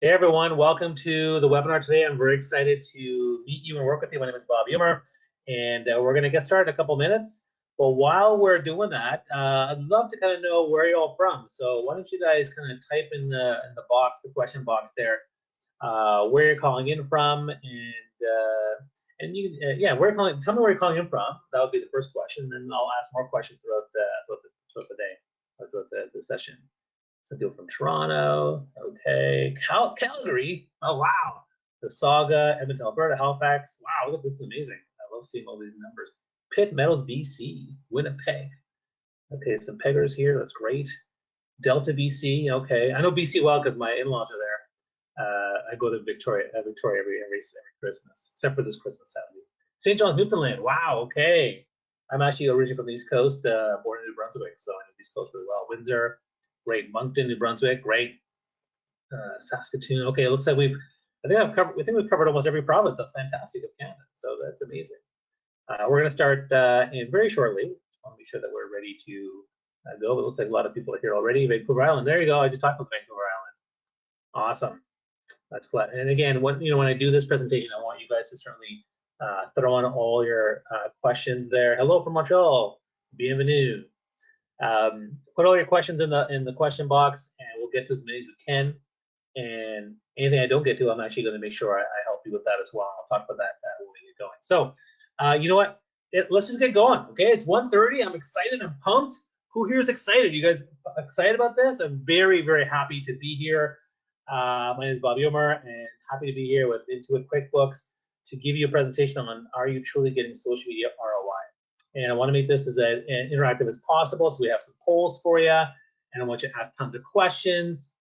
Hey everyone, welcome to the webinar today. I'm very excited to meet you and work with you. My name is Bob Umar, and we're going to get started in a couple minutes. But while we're doing that, I'd love to kind of know where you're all from. So why don't you guys kind of type in the box, the question box there, where you're calling in from, and you yeah, where you're calling. Tell me where you're calling in from. That would be the first question, and then I'll ask more questions throughout the day, or throughout the session. Some people from Toronto. Okay. Calgary. Oh, wow. The Saga, Edmonton, Alberta, Halifax. Wow, look, this is amazing. I love seeing all these numbers. Pitt Meadows, BC. Winnipeg. Okay, some peggers here. That's great. Delta, BC. Okay. I know BC well because my in-laws are there. I go to Victoria every Christmas, except for this Christmas, sadly. St. John's, Newfoundland. Wow, okay. I'm actually originally from the East Coast, born in New Brunswick, so I know the East Coast really well. Windsor, great. Moncton, New Brunswick, great. Saskatoon. Okay, it looks like we've we've covered almost every province. That's fantastic of Canada. So that's amazing. We're going to start in very shortly. I want to make sure that we're ready to go. It looks like a lot of people are here already. Vancouver Island. There you go. I just talked about Vancouver Island. Awesome. That's flat. And again, when I do this presentation, I want you guys to certainly throw in all your questions there. Hello from Montreal. Bienvenue. Put all your questions in the question box, and we'll get to as many as we can. And anything I don't get to, I'm actually going to make sure I help you with that as well. I'll talk about that when we get going. So, you know what? Let's just get going. Okay, it's 1:30. I'm excited. I'm pumped. Who here is excited? You guys excited about this? I'm very, very happy to be here. My name is Bob Umar, and happy to be here with Intuit QuickBooks to give you a presentation on Are You Truly Getting Social Media ROI? And I want to make this as interactive as possible. So we have some polls for you, and I want you to ask tons of questions.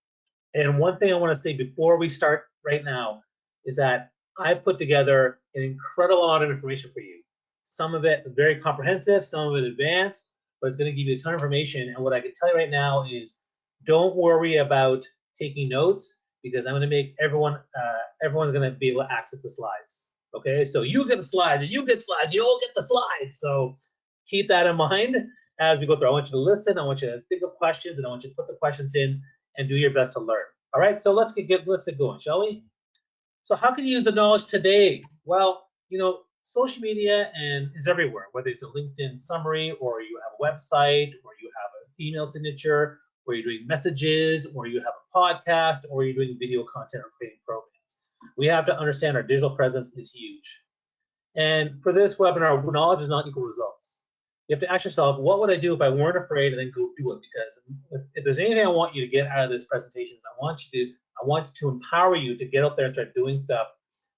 And one thing I want to say before we start right now is that I put together an incredible amount of information for you. Some of it very comprehensive, some of it advanced, but it's going to give you a ton of information. And what I can tell you right now is don't worry about taking notes, because I'm going to make everyone's going to be able to access the slides. Okay, so you get the slides, and you get slides, you all get the slides. So keep that in mind as we go through. I want you to listen, I want you to think of questions, and I want you to put the questions in and do your best to learn. All right, so let's get going, shall we? So how can you use the knowledge today? Well, social media is everywhere, whether it's a LinkedIn summary, or you have a website, or you have an email signature, or you're doing messages, or you have a podcast, or you're doing video content or creating programs. We have to understand our digital presence is huge. And for this webinar, knowledge does not equal results. You have to ask yourself, what would I do if I weren't afraid, and then go do it? Because if there's anything I want you to get out of this presentation, I want to empower you to get out there and start doing stuff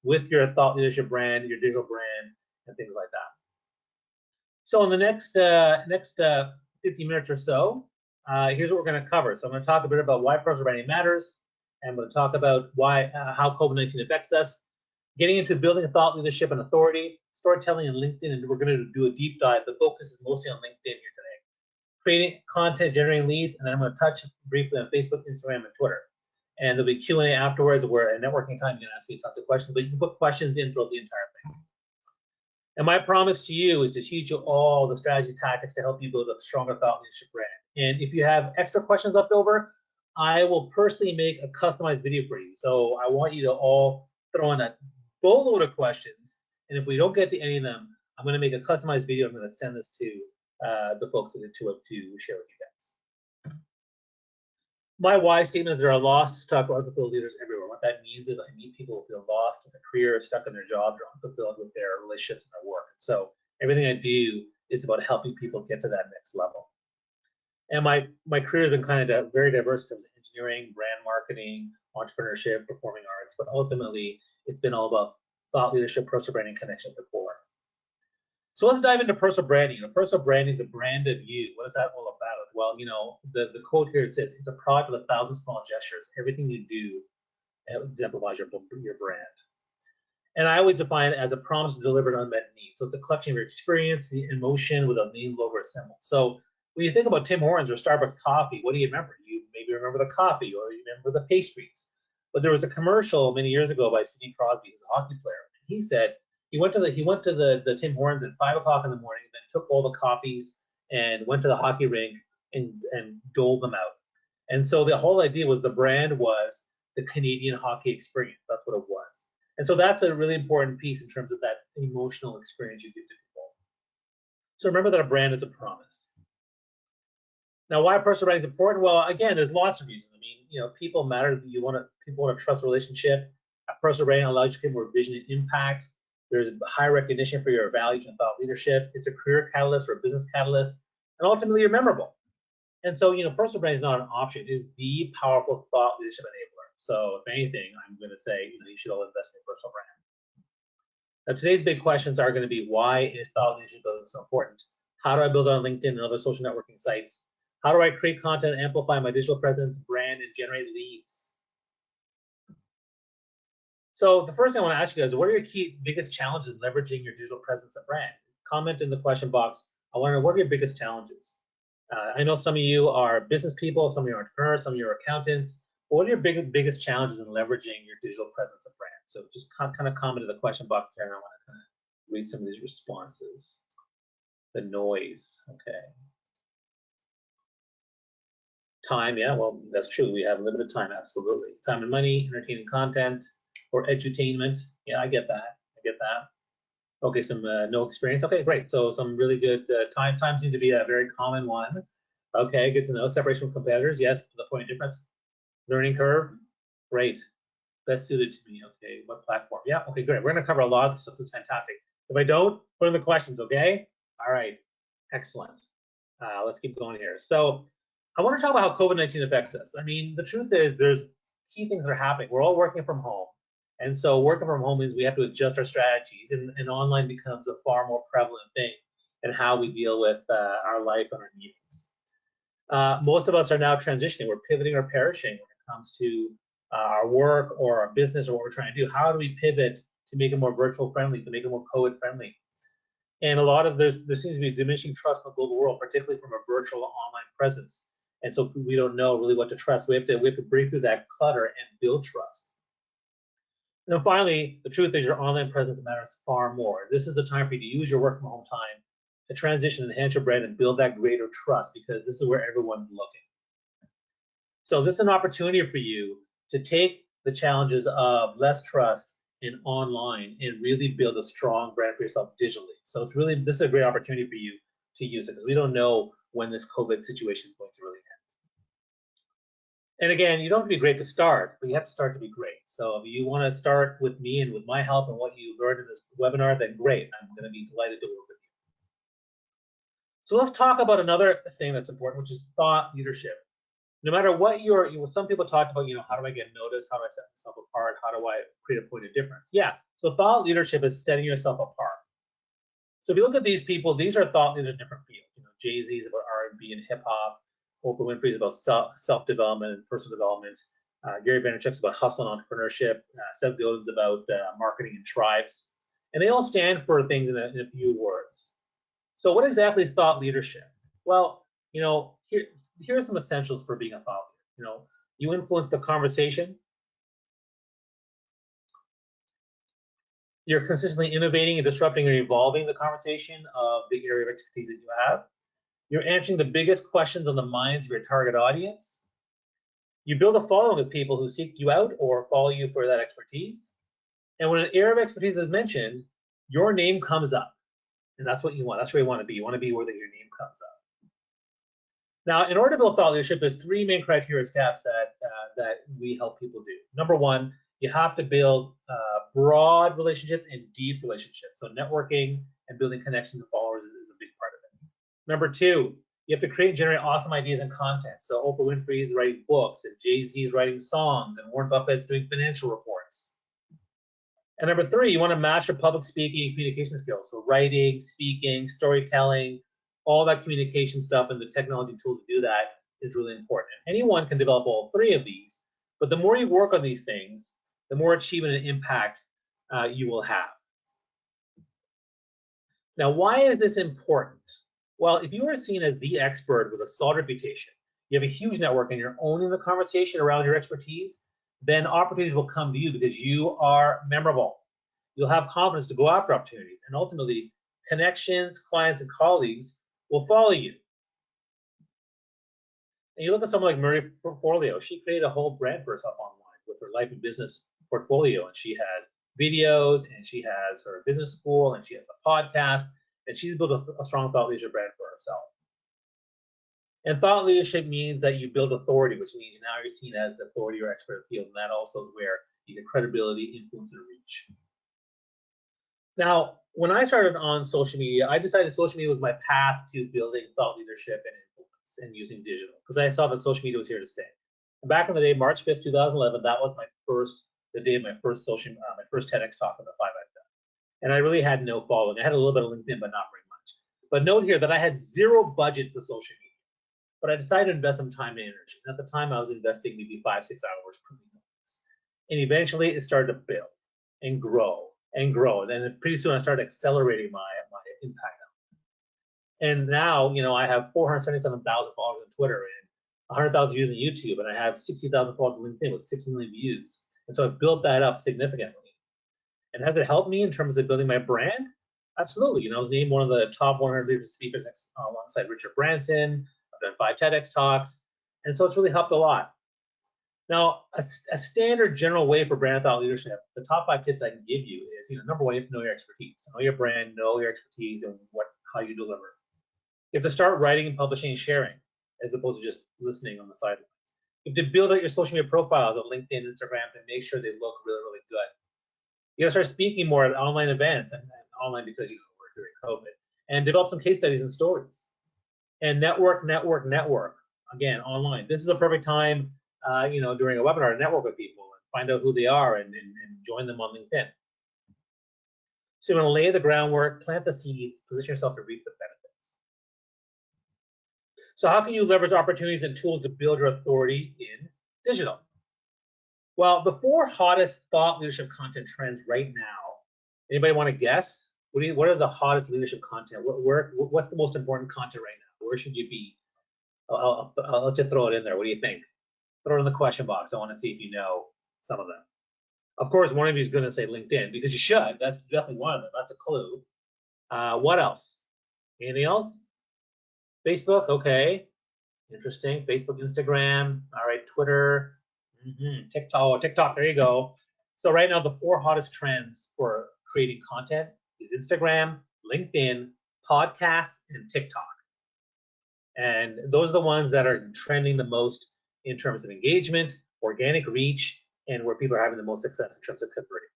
with your thought leadership brand, your digital brand, and things like that. So in the next 50 minutes or so, here's what we're going to cover. So I'm going to talk a bit about why personal branding matters. I'm going to talk about how COVID-19 affects us, getting into building a thought leadership and authority, storytelling in LinkedIn, and we're going to do a deep dive. The focus is mostly on LinkedIn here today. Creating content, generating leads, and then I'm going to touch briefly on Facebook, Instagram, and Twitter. And there'll be Q&A afterwards, where at networking time you can ask me tons of questions, but you can put questions in throughout the entire thing. And my promise to you is to teach you all the strategy tactics to help you build a stronger thought leadership brand. And if you have extra questions left over, I will personally make a customized video for you. So I want you to all throw in a boatload of questions. And if we don't get to any of them, I'm going to make a customized video. I'm going to send this to the folks at Intuit to share with you guys. My why statement is there are lost, stuck, or unfulfilled leaders everywhere. What that means is I meet people who feel lost in their career, stuck in their jobs, or unfulfilled with their relationships and their work. So everything I do is about helping people get to that next level. And my career has been kind of very diverse in terms of engineering, brand marketing, entrepreneurship, performing arts, but ultimately it's been all about thought leadership, personal branding, connection to the core. So let's dive into personal branding. Personal branding, the brand of you. What is that all about? Well, the quote here, it says, it's a product of 1,000 small gestures. Everything you do exemplifies your brand. And I always define it as a promise to deliver an unmet need. So it's a collection of your experience, the emotion with a name, logo, or symbol. So when you think about Tim Hortons or Starbucks coffee, what do you remember? You maybe remember the coffee, or you remember the pastries. But there was a commercial many years ago by Sidney Crosby, who's a hockey player. And he said he went to the Tim Hortons at 5 o'clock in the morning, then took all the coffees and went to the hockey rink and doled them out. And so the whole idea was the brand was the Canadian hockey experience. That's what it was. And so that's a really important piece in terms of that emotional experience you give to people. So remember that a brand is a promise. Now, why personal branding is important? Well, again, there's lots of reasons. I mean, people matter. People want to trust a relationship. A personal branding allows you to create more vision and impact. There's high recognition for your values and thought leadership. It's a career catalyst or a business catalyst, and ultimately, you're memorable. And so, personal branding is not an option. It is the powerful thought leadership enabler. So, if anything, I'm going to say, you should all invest in your personal brand. Now, today's big questions are going to be, why is thought leadership building so important? How do I build on LinkedIn and other social networking sites? How do I create content, amplify my digital presence, brand, and generate leads? So the first thing I want to ask you guys is, what are your biggest challenges in leveraging your digital presence and brand? Comment in the question box. I want to know, what are your biggest challenges? I know some of you are business people, some of you are entrepreneurs, some of you are accountants. What are your biggest challenges in leveraging your digital presence and brand? So just kind of comment in the question box there, and I want to kind of read some of these responses. The noise, okay. Time, yeah, well, that's true. We have limited time, absolutely. Time and money, entertaining content, or edutainment. Yeah, I get that. Okay, some no experience. Okay, great. So some really good time. Time seems to be a very common one. Okay, good to know. Separation from competitors. Yes, the point of difference. Learning curve. Great. Best suited to me. Okay, what platform? Yeah, okay, great. We're going to cover a lot of this stuff. This is fantastic. If I don't, put in the questions, okay? All right, excellent. Let's keep going here. So I want to talk about how COVID-19 affects us. I mean, the truth is there's key things that are happening. We're all working from home. And so working from home means we have to adjust our strategies, and online becomes a far more prevalent thing in how we deal with our life and our meetings. Most of us are now transitioning. We're pivoting or perishing when it comes to our work or our business or what we're trying to do. How do we pivot to make it more virtual friendly, to make it more COVID friendly? And a lot of there seems to be diminishing trust in the global world, particularly from a virtual online presence. And so we don't know really what to trust. We have to break through that clutter and build trust. And then finally, the truth is your online presence matters far more. This is the time for you to use your work from home time to transition, enhance your brand, and build that greater trust, because this is where everyone's looking. So this is an opportunity for you to take the challenges of less trust in online and really build a strong brand for yourself digitally. So this is a great opportunity for you to use it, because we don't know when this COVID situation is going to really end. And again, you don't have to be great to start, but you have to start to be great. So if you want to start with me and with my help and what you learned in this webinar, then great. I'm going to be delighted to work with you. So let's talk about another thing that's important, which is thought leadership. No matter what some people talk about, how do I get noticed? How do I set myself apart? How do I create a point of difference? Yeah, so thought leadership is setting yourself apart. So if you look at these people, these are thought leaders in different fields. Jay-Z is about R&B and hip hop. Oprah Winfrey is about self-development and personal development. Gary Vaynerchuk's about hustle and entrepreneurship. Seth Godin's about marketing and tribes. And they all stand for things in a few words. So what exactly is thought leadership? Well, here are some essentials for being a thought leader. You influence the conversation. You're consistently innovating and disrupting and evolving the conversation of the area of expertise that you have. You're answering the biggest questions on the minds of your target audience. You build a following of people who seek you out or follow you for that expertise. And when an area of expertise is mentioned, your name comes up. And that's what you want. That's where you want to be. You want to be where your name comes up. Now, in order to build thought leadership, there's three main criteria steps that we help people do. Number one, you have to build broad relationships and deep relationships. So networking and building connections with followers is a big part of it. Number two, you have to create and generate awesome ideas and content. So Oprah Winfrey is writing books, and Jay-Z is writing songs, and Warren Buffett's doing financial reports. And number three, you want to master public speaking and communication skills. So writing, speaking, storytelling, all that communication stuff and the technology tools to do that is really important. Anyone can develop all three of these, but the more you work on these things, the more achievement and impact you will have. Now, why is this important? Well, if you are seen as the expert with a solid reputation, you have a huge network and you're owning the conversation around your expertise, then opportunities will come to you because you are memorable. You'll have confidence to go after opportunities, and ultimately connections, clients, and colleagues will follow you. And you look at someone like Marie Forleo. She created a whole brand for herself online with her life and business portfolio, and she has videos, and she has her business school, and she has a podcast, and she's built a strong thought leadership brand for herself. And thought leadership means that you build authority, which means now you're seen as the authority or expert field, and that also is where you get credibility, influence, and reach. Now, when I started on social media, I decided social media was my path to building thought leadership and influence and using digital, because I saw that social media was here to stay. And back in the day, March 5th, 2011, that was the day of my first my first TEDx talk on the 5 I've done. And I really had no following. I had a little bit of LinkedIn, but not very much. But note here that I had zero budget for social media. But I decided to invest some time and energy. And at the time, I was investing maybe 5-6 hours per week. And eventually, it started to build and grow and grow. And then pretty soon, I started accelerating my impact. And now, I have 477,000 followers on Twitter and 100,000 views on YouTube, and I have 60,000 followers on LinkedIn with 6 million views. And so I've built that up significantly. And has it helped me in terms of building my brand? Absolutely. I was named one of the top 100 leadership speakers alongside Richard Branson. I've done 5 TEDx talks, and so it's really helped a lot. Now, a standard general way for brand thought leadership, the top 5 tips I can give you is, number one, you have to know your expertise. Know your brand, know your expertise, and how you deliver. You have to start writing and publishing and sharing, as opposed to just listening on the sidelines. You have to build out your social media profiles on LinkedIn, Instagram, to make sure they look really, really good. You got to start speaking more at online events, and online because we're during COVID, and develop some case studies and stories. And network. Again, online. This is a perfect time, during a webinar to network with people and find out who they are and join them on LinkedIn. So you want to lay the groundwork, plant the seeds, position yourself to reap the benefits. So how can you leverage opportunities and tools to build your authority in digital? Well, the 4 hottest thought leadership content trends right now. Anybody want to guess? What are the hottest leadership content? What's the most important content right now? Where should you be? I'll let you throw it in there. What do you think? Throw it in the question box. I want to see if you know some of them. Of course, one of you is going to say LinkedIn, because you should. That's definitely one of them. That's a clue. What else? Anything else? Facebook. Okay. Interesting. Facebook, Instagram. All right. Twitter. TikTok. There you go. So right now, the 4 hottest trends for creating content is Instagram, LinkedIn, podcasts, and TikTok. And those are the ones that are trending the most in terms of engagement, organic reach, and where people are having the most success in terms of converting.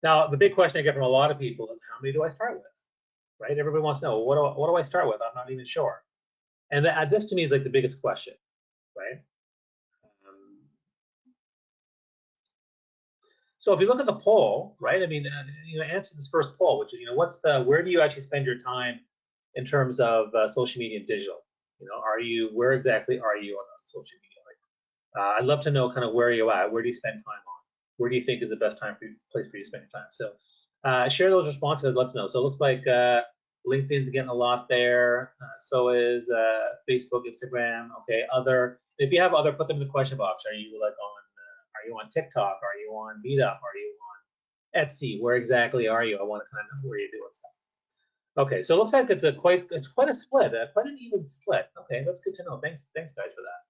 Now, the big question I get from a lot of people is, how many do I start with? Right? Everybody wants to know, what do I start with? I'm not even sure. And this to me is like the biggest question, right? So if you look at the poll, right? I mean, answer this first poll, which is, where do you actually spend your time in terms of social media and digital? Where exactly are you on social media? I'd love to know kind of where you're at. Where do you spend time on? Where do you think is the best place for you to spend your time? So share those responses. I'd love to know. So it looks like LinkedIn's getting a lot there. So is Facebook, Instagram. Okay. If you have other, put them in the question box. Are you on TikTok? Are you on Meetup? Are you on Etsy? Where exactly are you? I want to kind of know where you're doing stuff. Okay, so it looks like it's quite a split, quite an even split. Okay, that's good to know. Thanks guys for that.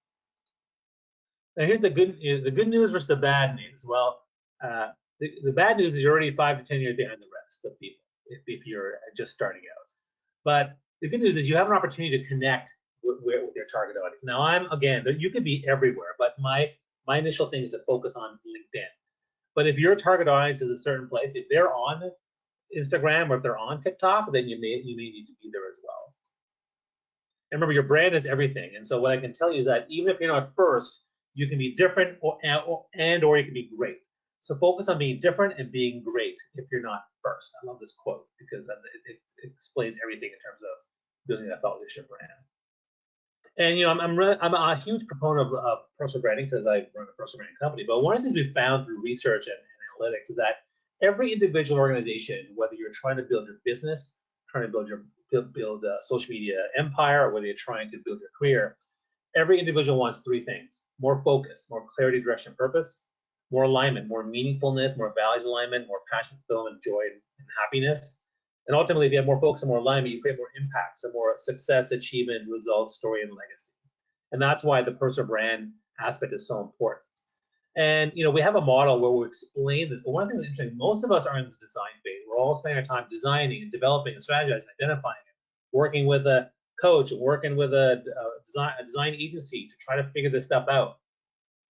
Now here's the good news versus the bad news. Well, the bad news is you're already 5 to 10 years behind the rest of people if you're just starting out. But the good news is you have an opportunity to connect with your target audience. Now you could be everywhere, but my initial thing is to focus on LinkedIn. But if your target audience is a certain place, if they're on Instagram or if they're on TikTok, then you may need to be there as well. And remember, your brand is everything. And so what I can tell you is that even if you're not first, you can be different or you can be great. So focus on being different and being great if you're not first. I love this quote because it explains everything in terms of building that thought leadership brand. And I'm a huge proponent of personal branding because I run a personal branding company. But one of the things we found through research and analytics is that every individual organization, whether you're trying to build your business, trying to build a social media empire, or whether you're trying to build your career, every individual wants 3 things: more focus, more clarity, direction, purpose; more alignment, more meaningfulness, more values alignment, more passion, fulfillment, joy, and happiness. And ultimately, if you have more focus and more alignment, you create more impact, so more success, achievement, results, story, and legacy. And that's why the personal brand aspect is so important. And we have a model where we explain this. But one of the things that's interesting, most of us are in this design phase. We're all spending our time designing and developing and strategizing, identifying it, working with a coach, working with a design agency to try to figure this stuff out.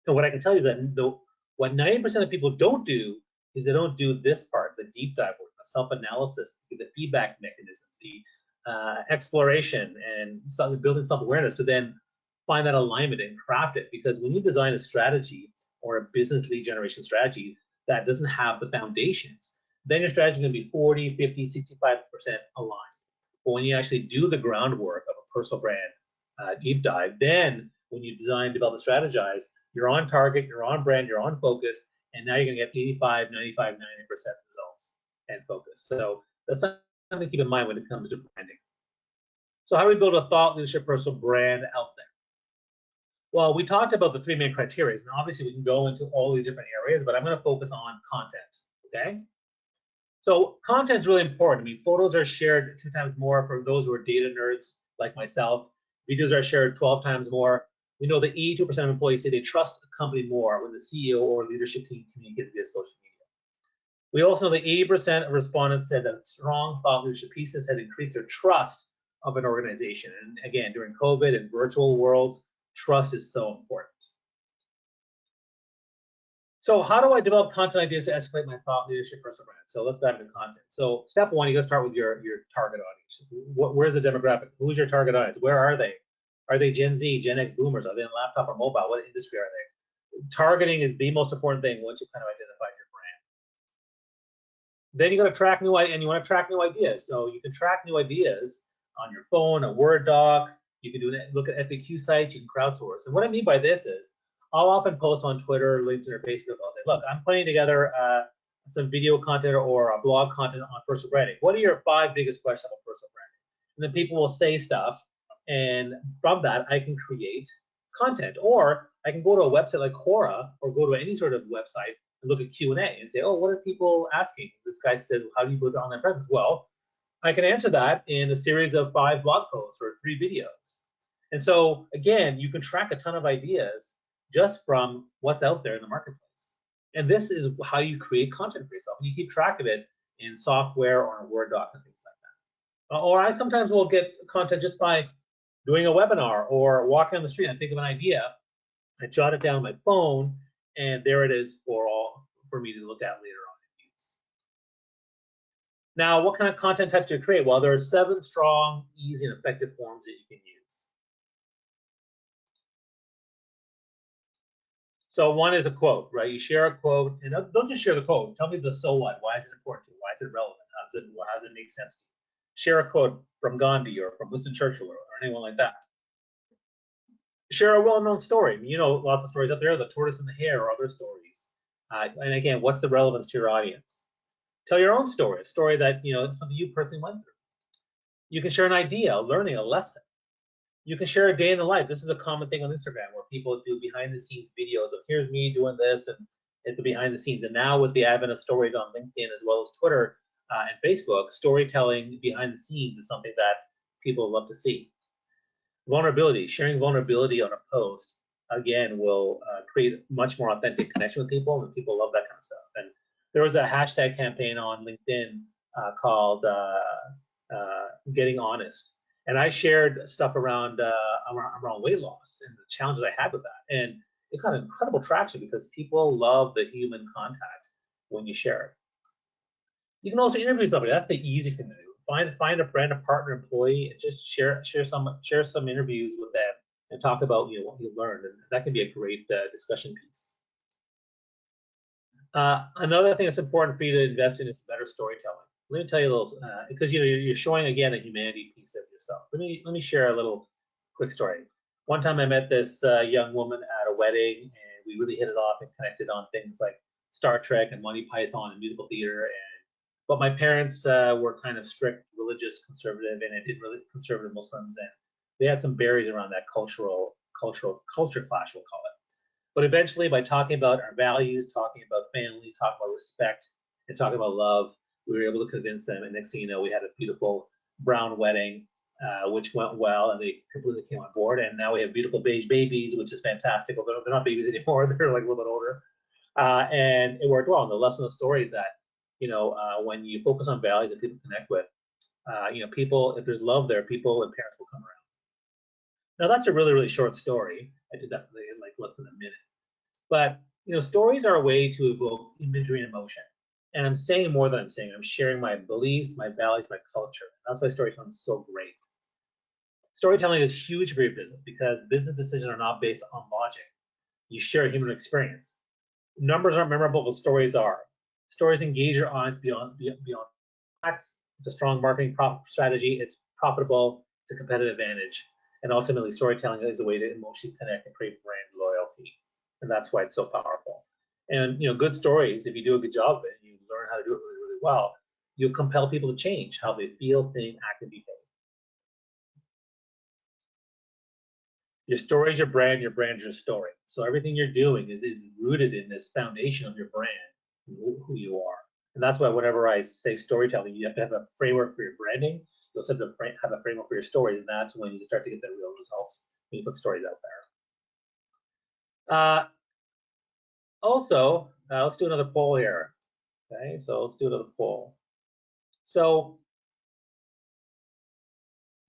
And what I can tell you is that what 90% of people don't do is they don't do this part, the deep dive work, the self-analysis, the feedback mechanisms, the exploration, and building self-awareness to then find that alignment and craft it. Because when you design a strategy or a business lead generation strategy that doesn't have the foundations, then your strategy is going to be 40, 50, 65% aligned. But when you actually do the groundwork of a personal brand deep dive, then when you design, develop, and strategize, you're on target, you're on brand, you're on focus, and now you're going to get 85, 95, 90% results and focus. So that's something to keep in mind when it comes to branding. So how do we build a thought leadership personal brand out there? Well, we talked about the three main criteria, and obviously we can go into all these different areas, but I'm going to focus on content, okay? So content is really important. I mean, photos are shared 2 times more for those who are data nerds like myself. Videos are shared 12 times more. We know that 82% of employees say they trust a company more when the CEO or leadership team communicates via social media. We also know that 80% of respondents said that strong thought leadership pieces had increased their trust of an organization. And again, during COVID and virtual worlds, trust is so important. So how do I develop content ideas to escalate my thought leadership personal brand? So let's dive into content. So step one, you got to start with your target audience. Where's the demographic? Who's your target audience? Where are they? Are they Gen Z, Gen X boomers? Are they in laptop or mobile? What industry are they? Targeting is the most important thing once you kind of identify your brand. Then you got to track new ideas, and you want to track new ideas. So you can track new ideas on your phone, a Word doc. You can look at FAQ sites. You can crowdsource. And what I mean by this is, I'll often post on Twitter, LinkedIn, or Facebook. I'll say, look, I'm putting together some video content or a blog content on personal branding. What are your 5 biggest questions about personal branding? And then people will say stuff, and from that, I can create content. Or I can go to a website like Quora or go to any sort of website and look at Q&A and say, oh, what are people asking? This guy says, how do you build online presence? Well, I can answer that in a series of 5 blog posts or 3 videos. And so, again, you can track a ton of ideas just from what's out there in the marketplace. And this is how you create content for yourself. And you keep track of it in software or in a Word doc and things like that. Or I sometimes will get content just by doing a webinar or walking on the street and I think of an idea. I jot it down on my phone, and there it is for me to look at later on and use. Now, what kind of content types do you create? Well, there are 7 strong, easy, and effective forms that you can use. So one is a quote, right? You share a quote, and don't just share the quote. Tell me the so what. Why is it important to you? Why is it relevant? How does it make sense to you? Share a quote from Gandhi or from Winston Churchill or anyone like that. Share a well-known story. You know, lots of stories out there, the tortoise and the hare or other stories. And again, what's the relevance to your audience? Tell your own story, a story that, something you personally went through. You can share an idea, a learning, a lesson. You can share a day in the life. This is a common thing on Instagram where people do behind the scenes videos of here's me doing this, and it's the behind the scenes. And now with the advent of stories on LinkedIn as well as Twitter and Facebook, storytelling behind the scenes is something that people love to see. Vulnerability, sharing vulnerability on a post, again, will create much more authentic connection with people, and people love that kind of stuff. And there was a hashtag campaign on LinkedIn called Getting Honest. And I shared stuff around weight loss and the challenges I had with that. And it got incredible traction because people love the human contact when you share it. You can also interview somebody. That's the easiest thing to do. Find a friend, a partner, employee, and just share some interviews with them and talk about what you learned. And that can be a great discussion piece. Another thing that's important for you to invest in is better storytelling. Let me tell you a little, because you're showing again a humanity piece of yourself. Let me share a little quick story. One time I met this young woman at a wedding, and we really hit it off and connected on things like Star Trek and Monty Python and musical theater. But my parents were kind of strict, religious, conservative, and I did really conservative Muslims, and they had some barriers around that culture clash, we'll call it. But eventually, by talking about our values, talking about family, talking about respect, and talking about love, we were able to convince them, and next thing you know, we had a beautiful brown wedding, which went well, and they completely came on board. And now we have beautiful beige babies, which is fantastic. Although they're not babies anymore, they're like a little bit older. And it worked well. And the lesson of the story is that, when you focus on values that people connect with, people, if there's love there, people and parents will come around. Now that's a really, really short story. I did that in like less than a minute. But stories are a way to evoke imagery and emotion. And I'm saying more than I'm saying. I'm sharing my beliefs, my values, my culture. That's why storytelling is so great. Storytelling is huge for your business because business decisions are not based on logic. You share a human experience. Numbers aren't memorable, but stories are. Stories engage your audience beyond facts. It's a strong marketing strategy. It's profitable. It's a competitive advantage. And ultimately, storytelling is a way to emotionally connect and create brand loyalty. And that's why it's so powerful. And good stories, if you do a good job of it, you learn how to do it really, really well, you'll compel people to change how they feel, think, act, and behave. Your story is your brand is your story. So everything you're doing is rooted in this foundation of your brand, who you are. And that's why whenever I say storytelling, you have to have a framework for your branding. You also have to have a framework for your stories, and that's when you start to get the real results when you put stories out there. Also, let's do another poll here. Okay, so let's do another poll. So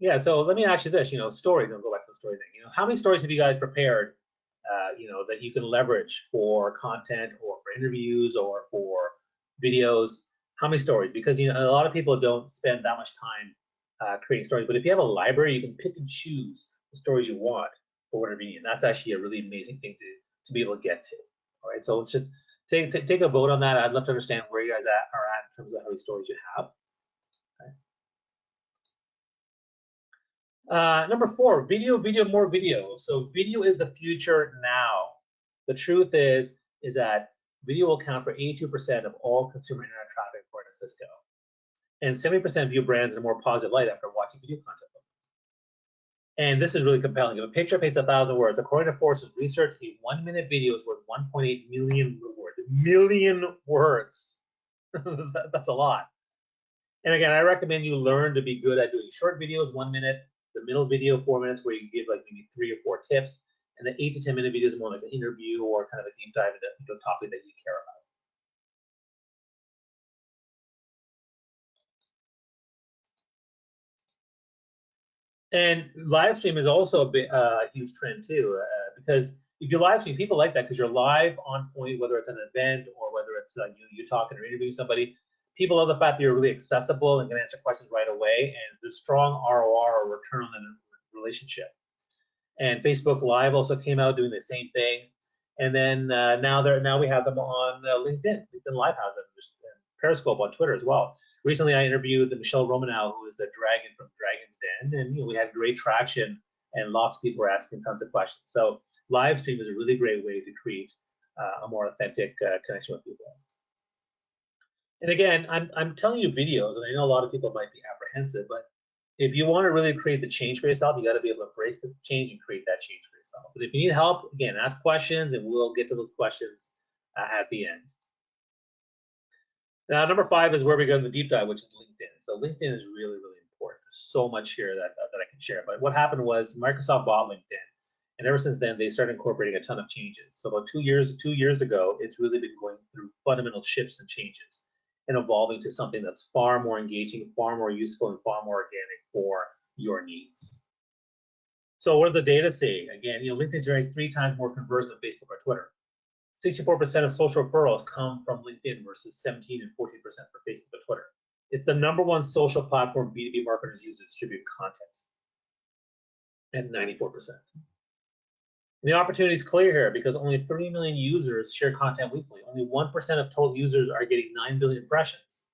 yeah, so let me ask you this, stories, I'll go back to the story thing. How many stories have you guys prepared, that you can leverage for content or for interviews or for videos? How many stories? Because, a lot of people don't spend that much time creating stories, but if you have a library, you can pick and choose the stories you want for whatever you need. And that's actually a really amazing thing to be able to get to. All right, so let's just take a vote on that. I'd love to understand where you guys are at in terms of how many stories you have. Number 4, video, more video. So video is the future now. The truth is that video will account for 82% of all consumer internet traffic according to Cisco. And 70% view brands in a more positive light after watching video content. And this is really compelling. If a picture paints 1,000 words, according to Forrester's research, a 1-minute video is worth 1.8 million words. Million words. That's a lot. And again, I recommend you learn to be good at doing short videos, 1 minute, the middle video, 4 minutes, where you give like maybe 3 or 4 tips, and the 8 to 10 minute video is more like an interview or kind of a deep dive into a topic that you care about. And live stream is also a huge trend too, because if you live stream, people like that because you're live on point, whether it's an event or whether it's you talking or interviewing somebody. People love the fact that you're really accessible and can answer questions right away, and there's strong ROI or return on the relationship. And Facebook Live also came out doing the same thing. And then now we have them on LinkedIn. LinkedIn Live has them. Periscope on Twitter as well. Recently, I interviewed Michelle Romanow, who is a dragon from Dragon's Den, and we had great traction, and lots of people were asking tons of questions. So live stream is a really great way to create a more authentic connection with people. And again, I'm telling you videos, and I know a lot of people might be apprehensive, but if you want to really create the change for yourself, you got to be able to embrace the change and create that change for yourself. But if you need help, again, ask questions, and we'll get to those questions at the end. Now, number 5 is where we go in the deep dive, which is LinkedIn. So LinkedIn is really, really important. There's so much here that I can share. But what happened was Microsoft bought LinkedIn, and ever since then, they started incorporating a ton of changes. So about 2 years ago, it's really been going through fundamental shifts and changes and evolving to something that's far more engaging, far more useful, and far more organic for your needs. So what does the data say? Again, LinkedIn generates 3 times more conversions than Facebook or Twitter. 64% of social referrals come from LinkedIn versus 17 and 14% for Facebook and Twitter. It's the #1 social platform B2B marketers use to distribute content at 94%. And the opportunity is clear here because only 3 million users share content weekly. Only 1% of total users are getting 9 billion impressions.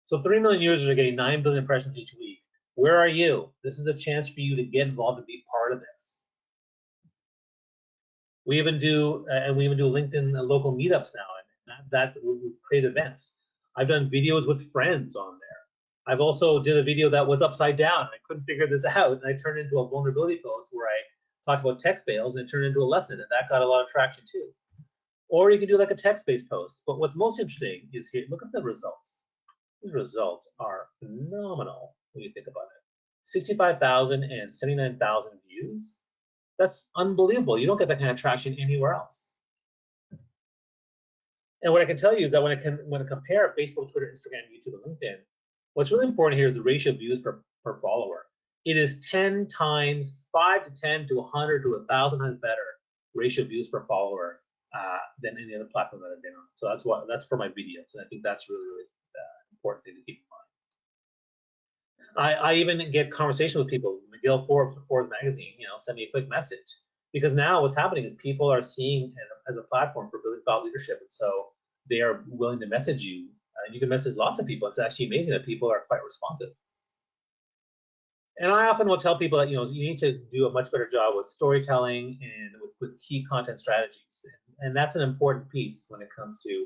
So 3 million users are getting 9 billion impressions each week. Where are you? This is a chance for you to get involved and be part of this. We even do LinkedIn local meetups now, and that we create events. I've done videos with friends on there. I've also did a video that was upside down. I couldn't figure this out, and I turned into a vulnerability post where I talked about tech fails, and it turned into a lesson, and that got a lot of traction too. Or you can do like a text-based post. But what's most interesting is here. Look at the results. These results are phenomenal when you think about it. 65,000 and 79,000 views. That's unbelievable. You don't get that kind of traction anywhere else. And what I can tell you is that when I compare Facebook, Twitter, Instagram, YouTube, and LinkedIn, what's really important here is the ratio of views per follower. It is 10 times, 5 to 10 to 100 to 1,000 times better ratio of views per follower than any other platform that I've been on. So that's for my videos, and I think that's really, really important thing to keep in mind. I even get conversations with people. Miguel Forbes magazine, send me a quick message, because now what's happening is people are seeing it as a platform for building thought leadership, and so they are willing to message you. You can message lots of people. It's actually amazing that people are quite responsive. And I often will tell people that you need to do a much better job with storytelling and with key content strategies, and that's an important piece when it comes to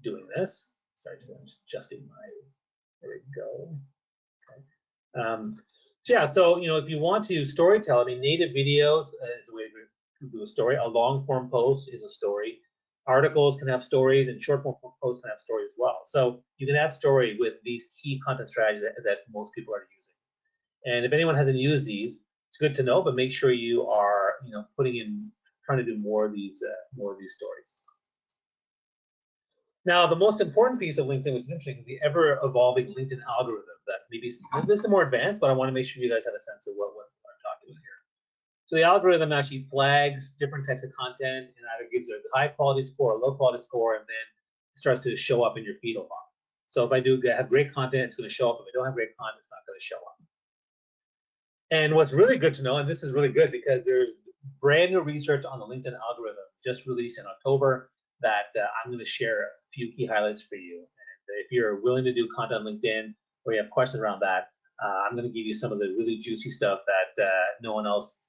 doing this. Sorry, I'm just adjusting my. There we go. Okay. So yeah, so if you want to storytell, I mean, native videos is a way to do a story. A long form post is a story. Articles can have stories, and short form posts can have stories as well. So you can add story with these key content strategies that most people are using. And if anyone hasn't used these, it's good to know. But make sure you are trying to do more of these stories. Now, the most important piece of LinkedIn, which is interesting, is the ever-evolving LinkedIn algorithm. That maybe this is more advanced, but I want to make sure you guys have a sense of what I'm talking about here. So the algorithm actually flags different types of content and either gives a high-quality score, a low-quality score, and then it starts to show up in your feed a lot. So if I have great content, it's going to show up. If I don't have great content, it's not going to show up. And what's really good to know, and this is really good because there's brand new research on the LinkedIn algorithm just released in October that I'm going to share a few key highlights for you. And if you're willing to do content on LinkedIn or you have questions around that, I'm going to give you some of the really juicy stuff that no one else,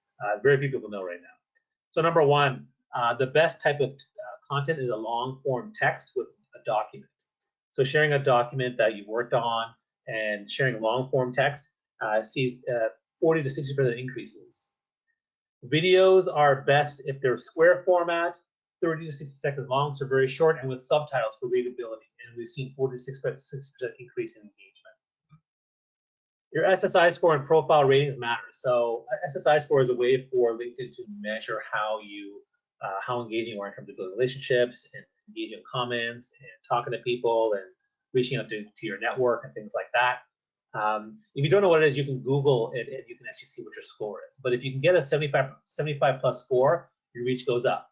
very few people know right now. So number one, the best type of content is a long form text with a document. So sharing a document that you've worked on and sharing long form text sees 40 to 60% increases. Videos are best if they're square format, 30 to 60 seconds long, so very short, and with subtitles for readability. And we've seen 46% increase in engagement. Your SSI score and profile ratings matter. So SSI score is a way for LinkedIn to measure how engaging you are in terms of building relationships and engaging in comments and talking to people and reaching out to your network and things like that. If you don't know what it is, you can Google it and you can actually see what your score is. But if you can get a 75 plus score, your reach goes up.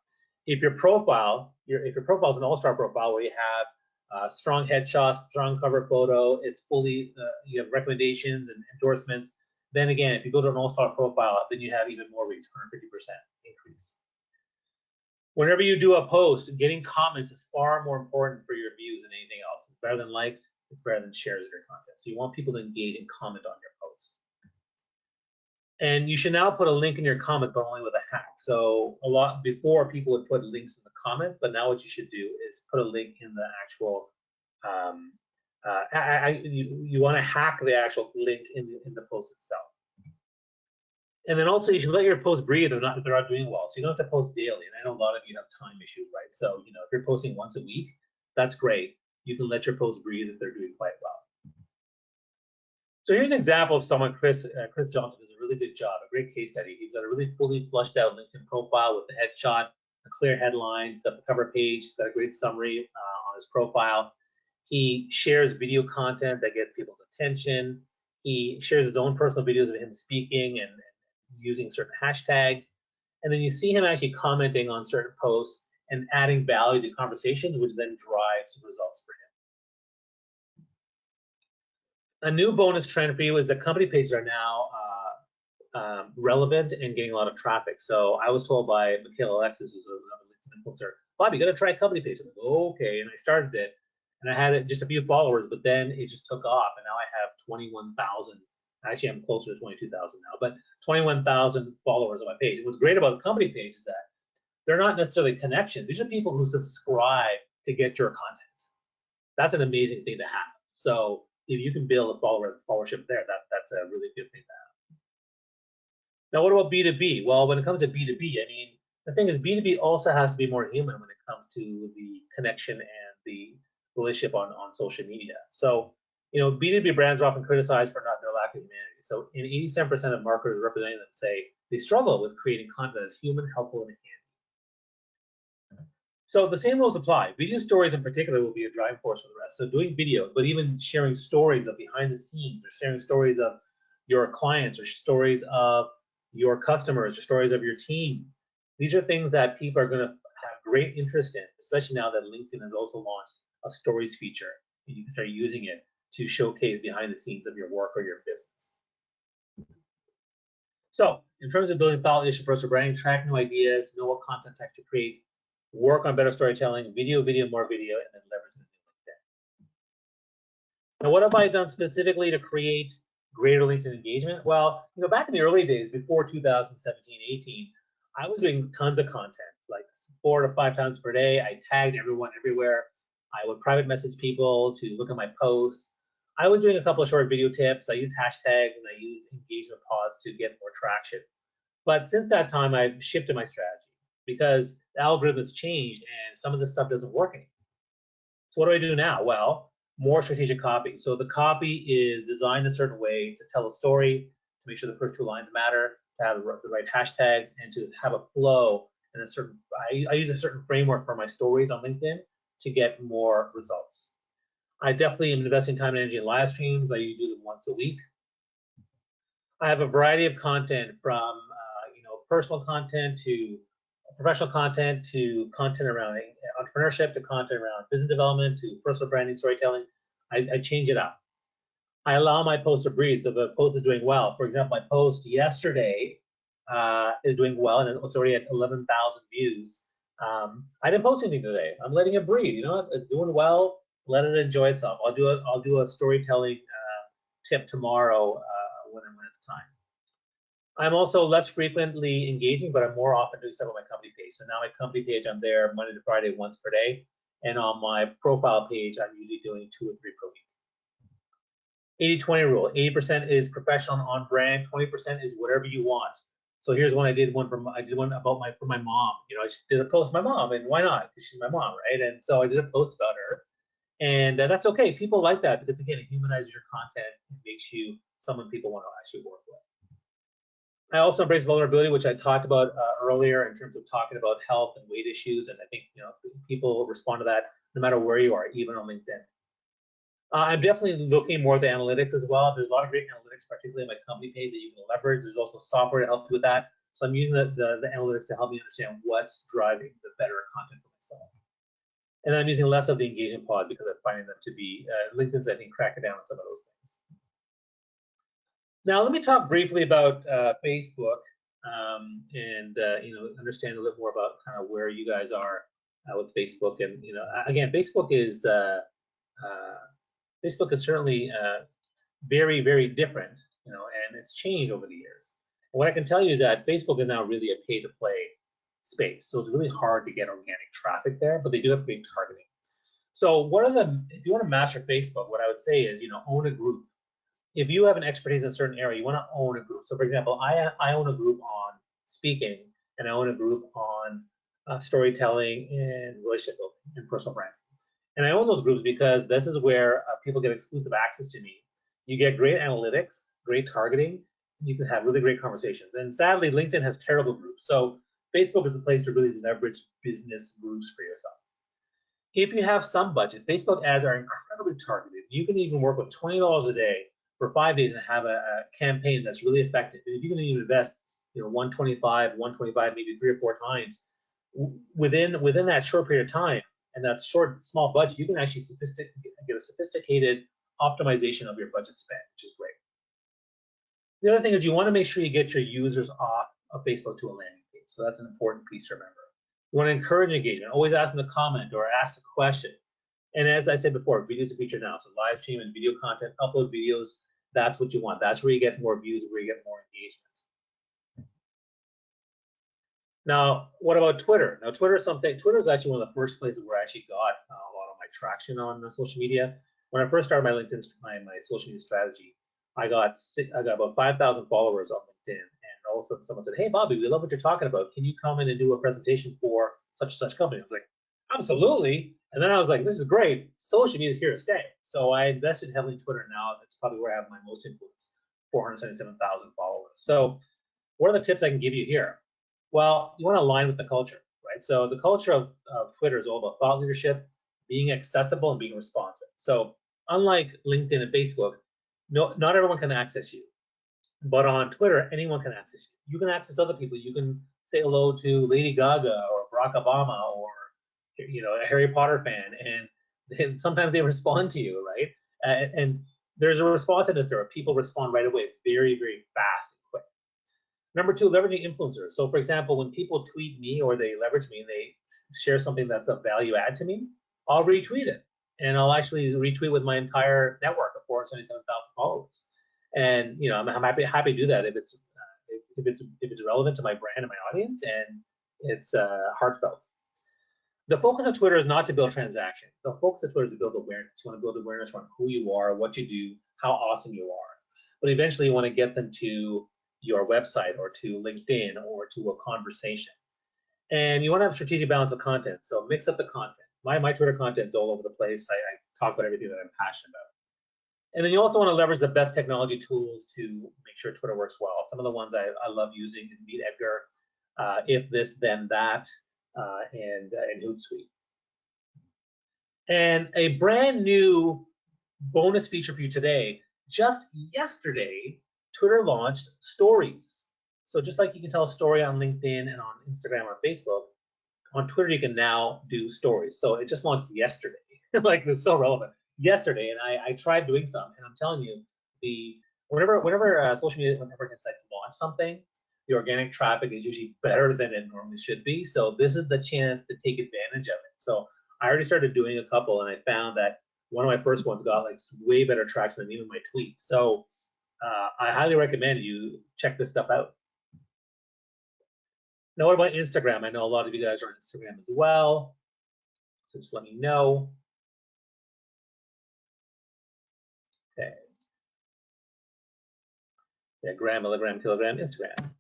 If your profile is an all-star profile where you have strong headshots, strong cover photo, it's fully you have recommendations and endorsements, then again, if you go to an all-star profile, then you have even more reach, 150% increase. Whenever you do a post, getting comments is far more important for your views than anything else. It's better than likes. It's better than shares of your content. So you want people to engage and comment on your post. And you should now put a link in your comments, but only with a hack. So a lot before, people would put links in the comments, but now what you should do is put a link in the actual. You want to hack the actual link in the post itself. And then also you should let your post breathe if they're not doing well. So you don't have to post daily. And I know a lot of you have time issues, right? So if you're posting once a week, that's great. You can let your post breathe if they're doing quite well. So here's an example of someone, Chris Johnson, does a really good job, a great case study. He's got a really fully fleshed out LinkedIn profile with the headshot, a clear headline, the cover page. He's got a great summary on his profile. He shares video content that gets people's attention. He shares his own personal videos of him speaking and using certain hashtags. And then you see him actually commenting on certain posts and adding value to conversations, which then drives results for him. A new bonus trend for you is that company pages are now relevant and getting a lot of traffic. So I was told by Michaela Alexis, who's another LinkedIn influencer, Bob, you got to try company pages. I'm like, okay, and I started it, and I had just a few followers, but then it just took off, and now I have 21,000. Actually, I'm closer to 22,000 now, but 21,000 followers on my page. And what's great about the company page is that they're not necessarily connections. These are people who subscribe to get your content. That's an amazing thing to have. So if you can build a followership there, that's a really good thing to have. Now, what about B2B? Well, when it comes to B2B, I mean, the thing is B2B also has to be more human when it comes to the connection and the relationship on social media. So, B2B brands are often criticized for their lack of humanity. So, in 87% of marketers representing them say they struggle with creating content that is human, helpful, and handy. So the same rules apply. Video stories in particular will be a driving force for the rest. So doing videos, but even sharing stories of behind the scenes, or sharing stories of your clients, or stories of your customers, or stories of your team. These are things that people are going to have great interest in, especially now that LinkedIn has also launched a stories feature, and you can start using it to showcase behind the scenes of your work or your business. So in terms of building thought leadership personal branding, track new ideas, know what content type to create, work on better storytelling, video, more video, and then leverage it in LinkedIn. Now, what have I done specifically to create greater LinkedIn engagement? Well, back in the early days, before 2017, 18, I was doing tons of content, like 4 to 5 times per day. I tagged everyone everywhere. I would private message people to look at my posts. I was doing a couple of short video tips. I used hashtags and I used engagement pods to get more traction. But since that time, I've shifted my strategy because the algorithms changed and some of this stuff doesn't work anymore. So what do I do now? Well, more strategic copy. So the copy is designed a certain way to tell a story, to make sure the first 2 lines matter, to have the right hashtags, and to have a flow and a certain. I use a certain framework for my stories on LinkedIn to get more results. I definitely am investing time and energy in live streams. I usually do them once a week. I have a variety of content from personal content to professional content to content around entrepreneurship to content around business development to personal branding, storytelling. I change it up. I allow my post to breathe. So if a post is doing well, for example, my post yesterday is doing well and it's already at 11,000 views. I didn't post anything today. I'm letting it breathe. It's doing well. Let it enjoy itself. I'll do a storytelling tip tomorrow when it's time. I'm also less frequently engaging, but I'm more often doing stuff on my company page. So now my company page, I'm there Monday to Friday once per day. And on my profile page, I'm usually doing 2 or 3 per week. 80-20 rule. 80% is professional and on brand. 20% is whatever you want. So here's one I did one about for my mom. I just did a post for my mom, and why not? Because she's my mom, right? And so I did a post about her. And that's okay. People like that because, again, it humanizes your content and makes you someone people want to actually work with. I also embrace vulnerability, which I talked about earlier in terms of talking about health and weight issues. And I think people respond to that no matter where you are, even on LinkedIn. I'm definitely looking more at the analytics as well. There's a lot of great analytics, particularly on my company page that you can leverage. There's also software to help you with that. So I'm using the analytics to help me understand what's driving the better content for myself. And I'm using less of the engagement pod because I'm finding them to be, LinkedIn's, I think, cracking down on some of those things. Now, let me talk briefly about Facebook and understand a little more about kind of where you guys are with Facebook. And again, Facebook is certainly very, very different, and it's changed over the years. And what I can tell you is that Facebook is now really a pay-to-play space, so it's really hard to get organic traffic there, but they do have great targeting. So if you want to master Facebook, what I would say is, own a group. If you have an expertise in a certain area, you want to own a group. So for example, I own a group on speaking, and I own a group on storytelling and relationship building and personal branding. And I own those groups because this is where people get exclusive access to me. You get great analytics, great targeting. You can have really great conversations. And sadly, LinkedIn has terrible groups. So Facebook is the place to really leverage business groups for yourself. If you have some budget, Facebook ads are incredibly targeted. You can even work with $20 a day for 5 days and have a campaign that's really effective. And if you can even invest, $125, maybe 3 or 4 times within that short period of time and that small budget, you can actually get a sophisticated optimization of your budget spend, which is great. The other thing is you want to make sure you get your users off of Facebook to a landing page. So that's an important piece to remember. You want to encourage engagement. Always ask them to comment or ask a question. And as I said before, videos are featured now. So live stream and video content, upload videos. That's what you want. That's where you get more views, where you get more engagement. Now, what about Twitter? Now, Twitter is actually one of the first places where I actually got a lot of my traction on social media. When I first started my LinkedIn, my social media strategy, I got about 5,000 followers on LinkedIn, and all of a sudden someone said, "Hey, Bobby, we love what you're talking about. Can you come in and do a presentation for such and such company?" I was like, "Absolutely." And then I was like, "This is great. Social media is here to stay." So I invested heavily in Twitter. Now that's probably where I have my most influence, 477,000 followers. So what are the tips I can give you here? Well, you want to align with the culture, right? So the culture of Twitter is all about thought leadership, being accessible, and being responsive. So unlike LinkedIn and Facebook, not everyone can access you. But on Twitter, anyone can access you. You can access other people. You can say hello to Lady Gaga or Barack Obama or a Harry Potter fan, and sometimes they respond to you, right? And there's a responsiveness there. People respond right away. It's very, very fast and quick. Number two, leveraging influencers. So, for example, when people tweet me or they leverage me and they share something that's of value add to me, I'll retweet it, and I'll actually retweet with my entire network of 477,000 followers. And I'm happy to do that if it's relevant to my brand and my audience, and it's heartfelt. The focus of Twitter is not to build transaction. The focus of Twitter is to build awareness. You want to build awareness around who you are, what you do, how awesome you are. But eventually you want to get them to your website or to LinkedIn or to a conversation. And you want to have a strategic balance of content. So mix up the content. My Twitter content is all over the place. I talk about everything that I'm passionate about. And then you also want to leverage the best technology tools to make sure Twitter works well. Some of the ones I love using is Meet Edgar, If This Then That, and Hootsuite. And a brand new bonus feature for you today. Just yesterday, Twitter launched Stories. So just like you can tell a story on LinkedIn and on Instagram or Facebook, on Twitter you can now do stories. So it just launched yesterday. Like, it's so relevant. Yesterday, and I tried doing some, and I'm telling you, whenever social media networking sites launch something, the organic traffic is usually better than it normally should be. So this is the chance to take advantage of it. So I already started doing a couple, and I found that one of my first ones got like way better traction than even my tweets. So I highly recommend you check this stuff out. Now, what about Instagram? I know a lot of you guys are on Instagram as well, so just let me know. Okay. Yeah, gram, milligram, kilogram, Instagram.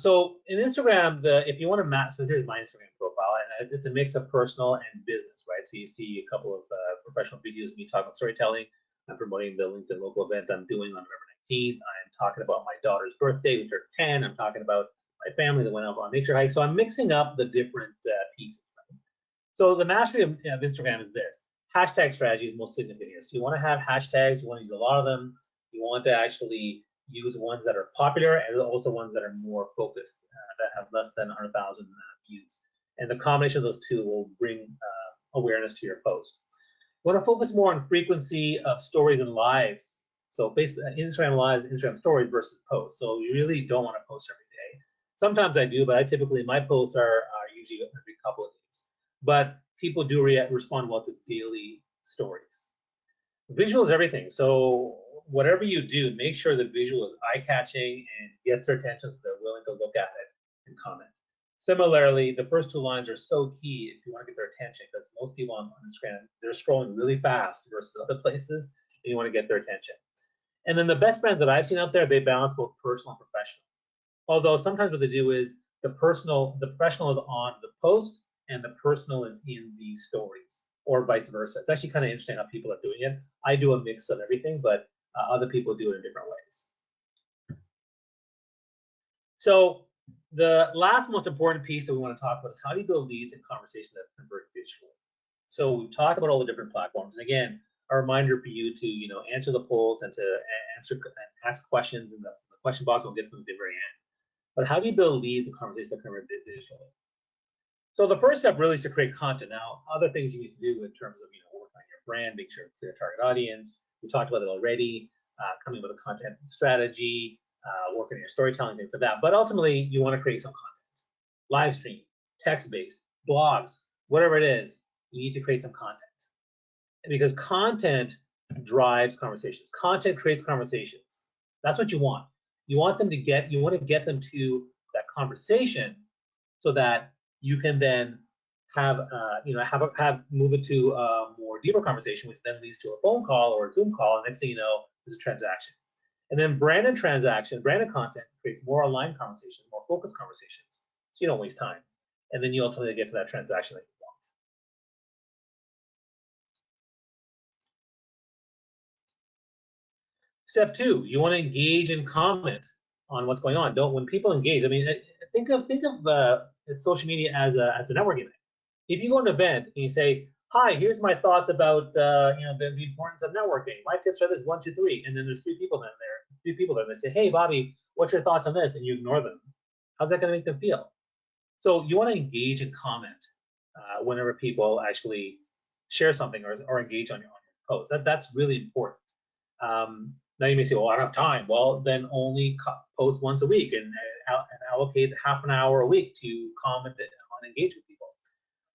So in Instagram, if you want to match, so here's my Instagram profile, and it's a mix of personal and business, right? So you see a couple of professional videos of me talking about storytelling. I'm promoting the LinkedIn local event I'm doing on November 19th. I'm talking about my daughter's birthday, which are 10. I'm talking about my family that went out on nature hike. So I'm mixing up the different pieces. Right? So the mastery of Instagram is this. Hashtag strategy is most significant here. So you want to have hashtags. You want to use a lot of them. You want to actually use ones that are popular and also ones that are more focused, that have less than 100,000 views. And the combination of those two will bring awareness to your post. You want to focus more on frequency of stories and lives. So Instagram lives, Instagram stories versus posts. So you really don't want to post every day. Sometimes I do, but my posts are usually every couple of days. But people do respond well to daily stories. Visual is everything. So whatever you do, make sure the visual is eye-catching and gets their attention so they're willing to look at it and comment. Similarly, the first two lines are so key if you want to get their attention, because most people on Instagram, they're scrolling really fast versus other places, and you want to get their attention. And then the best brands that I've seen out there, they balance both personal and professional. Although sometimes what they do is the professional is on the post and the personal is in the stories, or vice versa. It's actually kind of interesting how people are doing it. I do a mix of everything, but other people do it in different ways. So the last most important piece that we want to talk about is how do you build leads and conversations that convert digitally. So we've talked about all the different platforms. And again, a reminder for you to answer the polls and to ask questions in the question box. We'll get to them at the very end. But how do you build leads and conversations that convert digitally? So the first step really is to create content. Now, other things you need to do in terms of working on your brand, make sure it's clear target audience. We talked about it already. Coming with a content strategy, working on your storytelling, things like that. But ultimately, you want to create some content. Live stream, text-based, blogs, whatever it is, you need to create some content. Because content drives conversations. Content creates conversations. That's what you want. You want to get them to that conversation so that you can then move it to a more deeper conversation, which then leads to a phone call or a Zoom call, and next thing you know, there's a transaction. And then branded content creates more aligned conversations, more focused conversations, so you don't waste time. And then you ultimately get to that transaction that you want. Step two, you want to engage and comment on what's going on. When people engage, I mean, think of social media as a networking thing. If you go to an event and you say, "Hi, here's my thoughts about the importance of networking. My tips are this, 1, 2, 3," and then there's three people there, and they say, "Hey, Bobby, what's your thoughts on this?" and you ignore them, how's that going to make them feel? So you want to engage and comment whenever people actually share something or engage on your post. That's really important. Now you may say, "Well, I don't have time." Well, then only post once a week and allocate half an hour a week to comment and engage with people.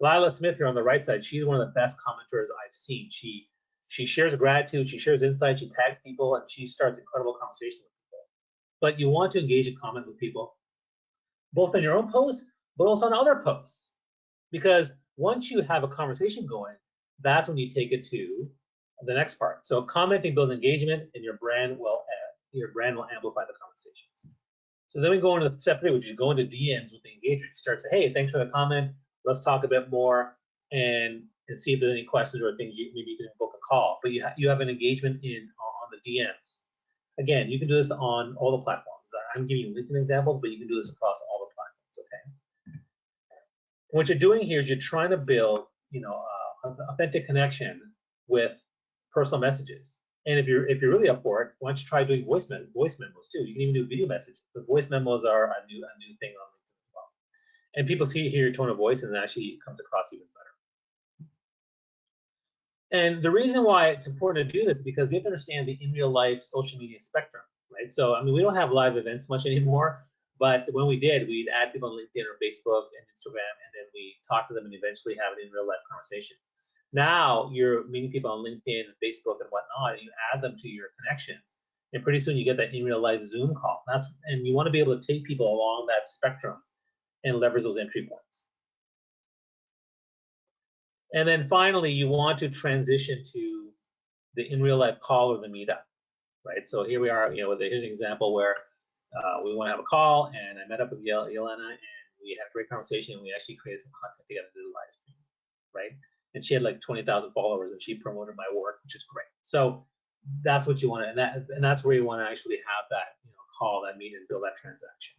Lila Smith here on the right side, she's one of the best commenters I've seen. She shares gratitude, she shares insight, she tags people, and she starts incredible conversations with people. But you want to engage and comment with people, both on your own posts, but also on other posts. Because once you have a conversation going, that's when you take it to the next part. So commenting builds engagement, and your brand will amplify the conversations. So then we go into step 3, which is go into DMs with the engagement. You start to say, "Hey, thanks for the comment. Let's talk a bit more and see if there's any questions or things maybe you can book a call." But you have an engagement on the DMs. Again, you can do this on all the platforms. I'm giving you LinkedIn examples, but you can do this across all the platforms. Okay. What you're doing here is you're trying to build, an authentic connection with personal messages. And if you're really up for it, why don't you try doing voice memos too? You can even do video messages. The voice memos are a new thing on LinkedIn as well. And people hear your tone of voice, and it actually comes across even better. And the reason why it's important to do this is because we have to understand the in real life social media spectrum, right? So we don't have live events much anymore, but when we did, we'd add people on LinkedIn or Facebook and Instagram, and then we talk to them and eventually have an in real life conversation. Now you're meeting people on LinkedIn and Facebook and whatnot, and you add them to your connections, and pretty soon you get that in real life Zoom call. And you want to be able to take people along that spectrum and leverage those entry points. And then finally, you want to transition to the in real life call or the meetup, right? So here we are, here's an example where we want to have a call, and I met up with Yelena, and we had a great conversation, and we actually created some content together to do the live stream, right? And she had like 20,000 followers, and she promoted my work, which is great. So that's what you want to, and that's where you want to actually have that, call, that meet, and build that transaction.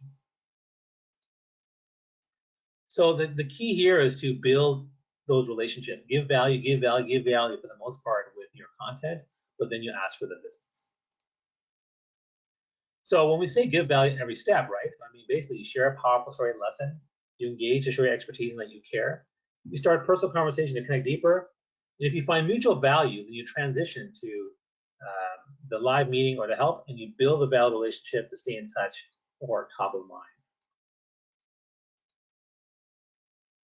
So the key here is to build those relationships. Give value for the most part with your content, but then you ask for the business. So when we say give value in every step, right? Basically you share a powerful story and lesson. You engage to show your expertise and that you care. You start a personal conversation to connect deeper. And if you find mutual value, then you transition to the live meeting or the help, and you build a valid relationship to stay in touch or top of mind.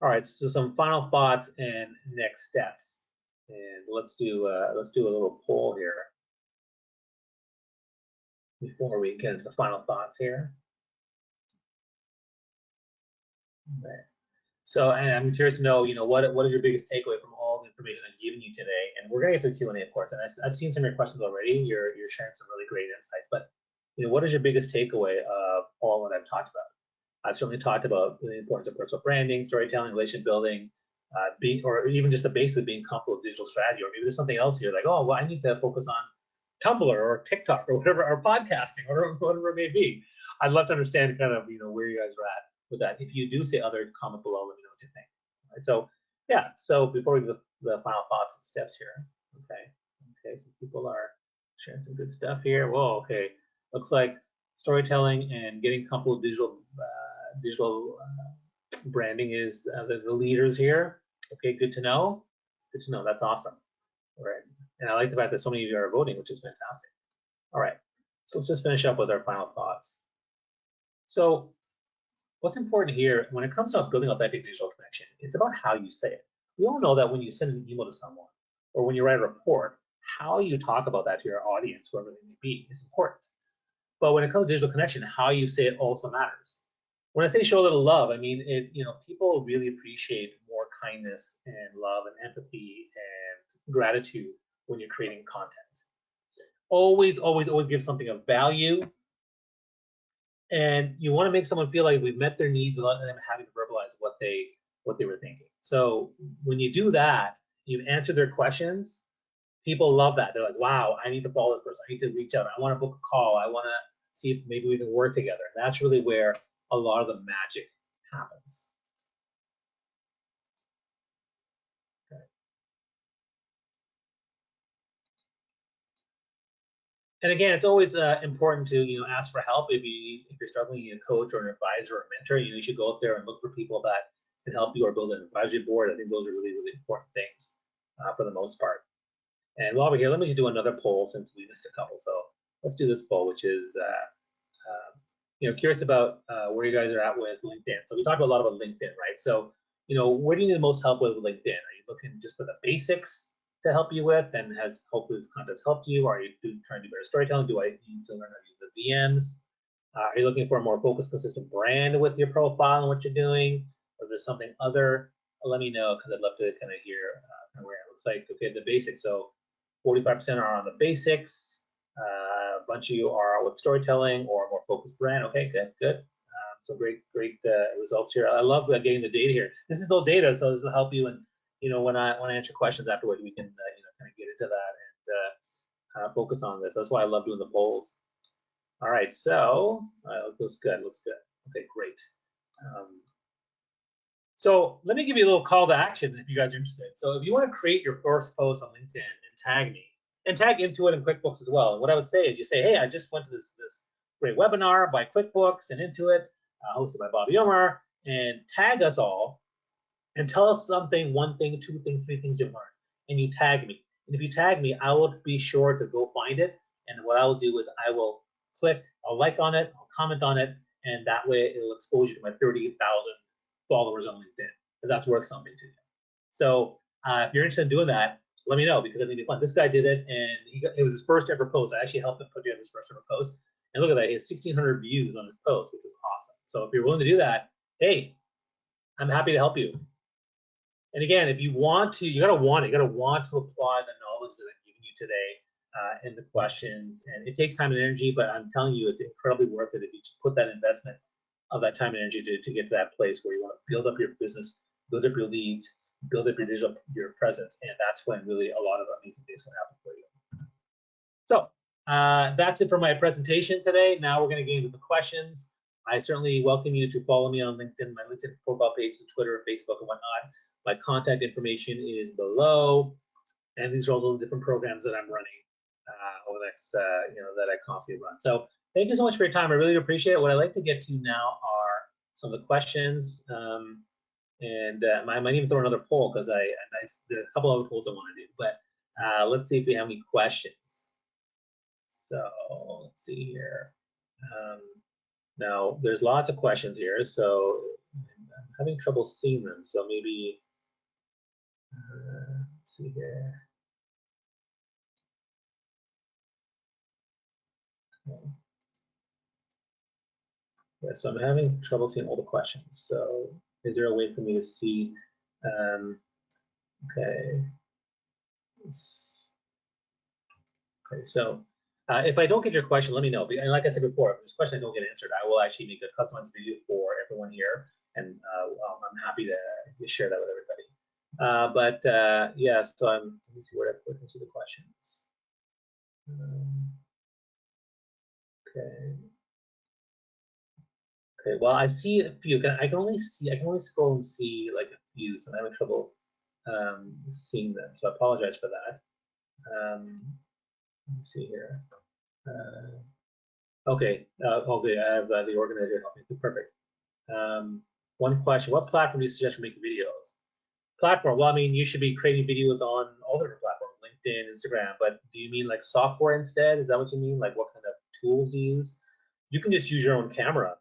All right, so some final thoughts and next steps, and let's do a little poll here before we get into the final thoughts here. Okay. So, and I'm curious to know, what is your biggest takeaway from all the information I've given you today? And we're going to get to Q&A, of course. And I've seen some of your questions already. You're sharing some really great insights. But what is your biggest takeaway of all that I've talked about? I've certainly talked about the importance of personal branding, storytelling, relationship building, or even just the basics of being comfortable with digital strategy. Or maybe there's something else here, like, oh, well, I need to focus on Tumblr or TikTok or whatever, or podcasting, or whatever it may be. I'd love to understand kind of where you guys are at with that. If you do say other, comment below, let me know what you think. All right, so yeah, so before we do the final thoughts and steps here, okay, so people are sharing some good stuff here. Whoa, okay, looks like storytelling and getting comfortable with digital branding is the leaders here. Okay, good to know. Good to know. That's awesome. All right, and I like the fact that so many of you are voting, which is fantastic. All right, so let's just finish up with our final thoughts. So what's important here when it comes to building authentic digital connection, it's about how you say it. We all know that when you send an email to someone or when you write a report, how you talk about that to your audience, whoever they may be, is important. But when it comes to digital connection, how you say it also matters. When I say show a little love, I mean people really appreciate more kindness and love and empathy and gratitude when you're creating content. Always, always, always give something of value. And you want to make someone feel like we've met their needs without them having to verbalize what they were thinking. So when you do that, you answer their questions. People love that. They're like, wow, I need to follow this person. I need to reach out. I want to book a call. I want to see if maybe we can work together. And that's really where a lot of the magic happens. And again, it's always important to ask for help if you're struggling, a coach or an advisor or a mentor. You should go out there and look for people that can help you or build an advisory board. I think those are really, really important things for the most part. And while we're here, let me just do another poll since we missed a couple. So let's do this poll, which is curious about where you guys are at with LinkedIn. So we talked a lot about LinkedIn, right? So where do you need the most help with LinkedIn? Are you looking just for the basics to help you with, and has hopefully this content helped you? Are you trying to do better storytelling? Do I need to learn how to use the DMs? Are you looking for a more focused, consistent brand with your profile and what you're doing? Or there's something other? Let me know, because I'd love to kind of hear where it looks like. Okay, the basics. So 45% are on the basics. A bunch of you are with storytelling or a more focused brand. Okay, good. So great results here. I love getting the data here. This is all data, so this will help you. And when I answer questions afterwards, we can kind of get into that and focus on this. That's why I love doing the polls. All right, so looks good. Okay, great. So let me give you a little call to action if you guys are interested. So if you want to create your first post on LinkedIn and tag me, and tag Intuit and QuickBooks as well. And what I would say is you say, hey, I just went to this great webinar by QuickBooks and Intuit, hosted by Bobby Umar, and tag us all and tell us something, one thing, two things, three things you've learned. And you tag me. And if you tag me, I will be sure to go find it. And what I will do is I will click, I'll like on it, I'll comment on it, and that way it'll expose you to my 38,000 followers on LinkedIn, if that's worth something to you. So if you're interested in doing that, let me know, because I think it'd be fun. This guy did it, and it was his first ever post. I actually helped him put together his first ever post. And look at that, he has 1,600 views on his post, which was awesome. So if you're willing to do that, hey, I'm happy to help you. And again, if you want to, you gotta want to apply the knowledge that I'm giving you today in the questions. And it takes time and energy, but I'm telling you, it's incredibly worth it if you put that investment of that time and energy to get to that place where you want to build up your business, build up your leads, build up your presence, and that's when really a lot of amazing things can happen for you. So that's it for my presentation today. Now we're going to get into the questions. I certainly welcome you to follow me on LinkedIn, my LinkedIn profile page, Twitter, Facebook, and whatnot. My contact information is below, and these are all the different programs that I'm running over the next, that I constantly run. So thank you so much for your time. I really appreciate it. What I'd like to get to now are some of the questions. And I might even throw another poll, because there are a couple other polls I want to do. But let's see if we have any questions. So let's see here. Now, there's lots of questions here, so I'm having trouble seeing them. So maybe, let's see here. Okay. Yeah, so I'm having trouble seeing all the questions. So is there a way for me to see? Okay. Okay, so if I don't get your question, let me know. And like I said before, if this question I don't get answered, I will actually make a customized video for everyone here, and I'm happy to share that with everybody. Yeah, so let me see where I put into the questions. Okay. Okay. Well, I see a few. I can only scroll and see like a few, so I'm having trouble seeing them. So I apologize for that. Let me see here. Okay. Okay. I have the organizer helping. Perfect. One question: what platform do you suggest for making videos? Platform. Well, I mean, you should be creating videos on all different platforms, LinkedIn, Instagram. But do you mean like software instead? Is that what you mean? Like what kind of tools do you use? You can just use your own camera,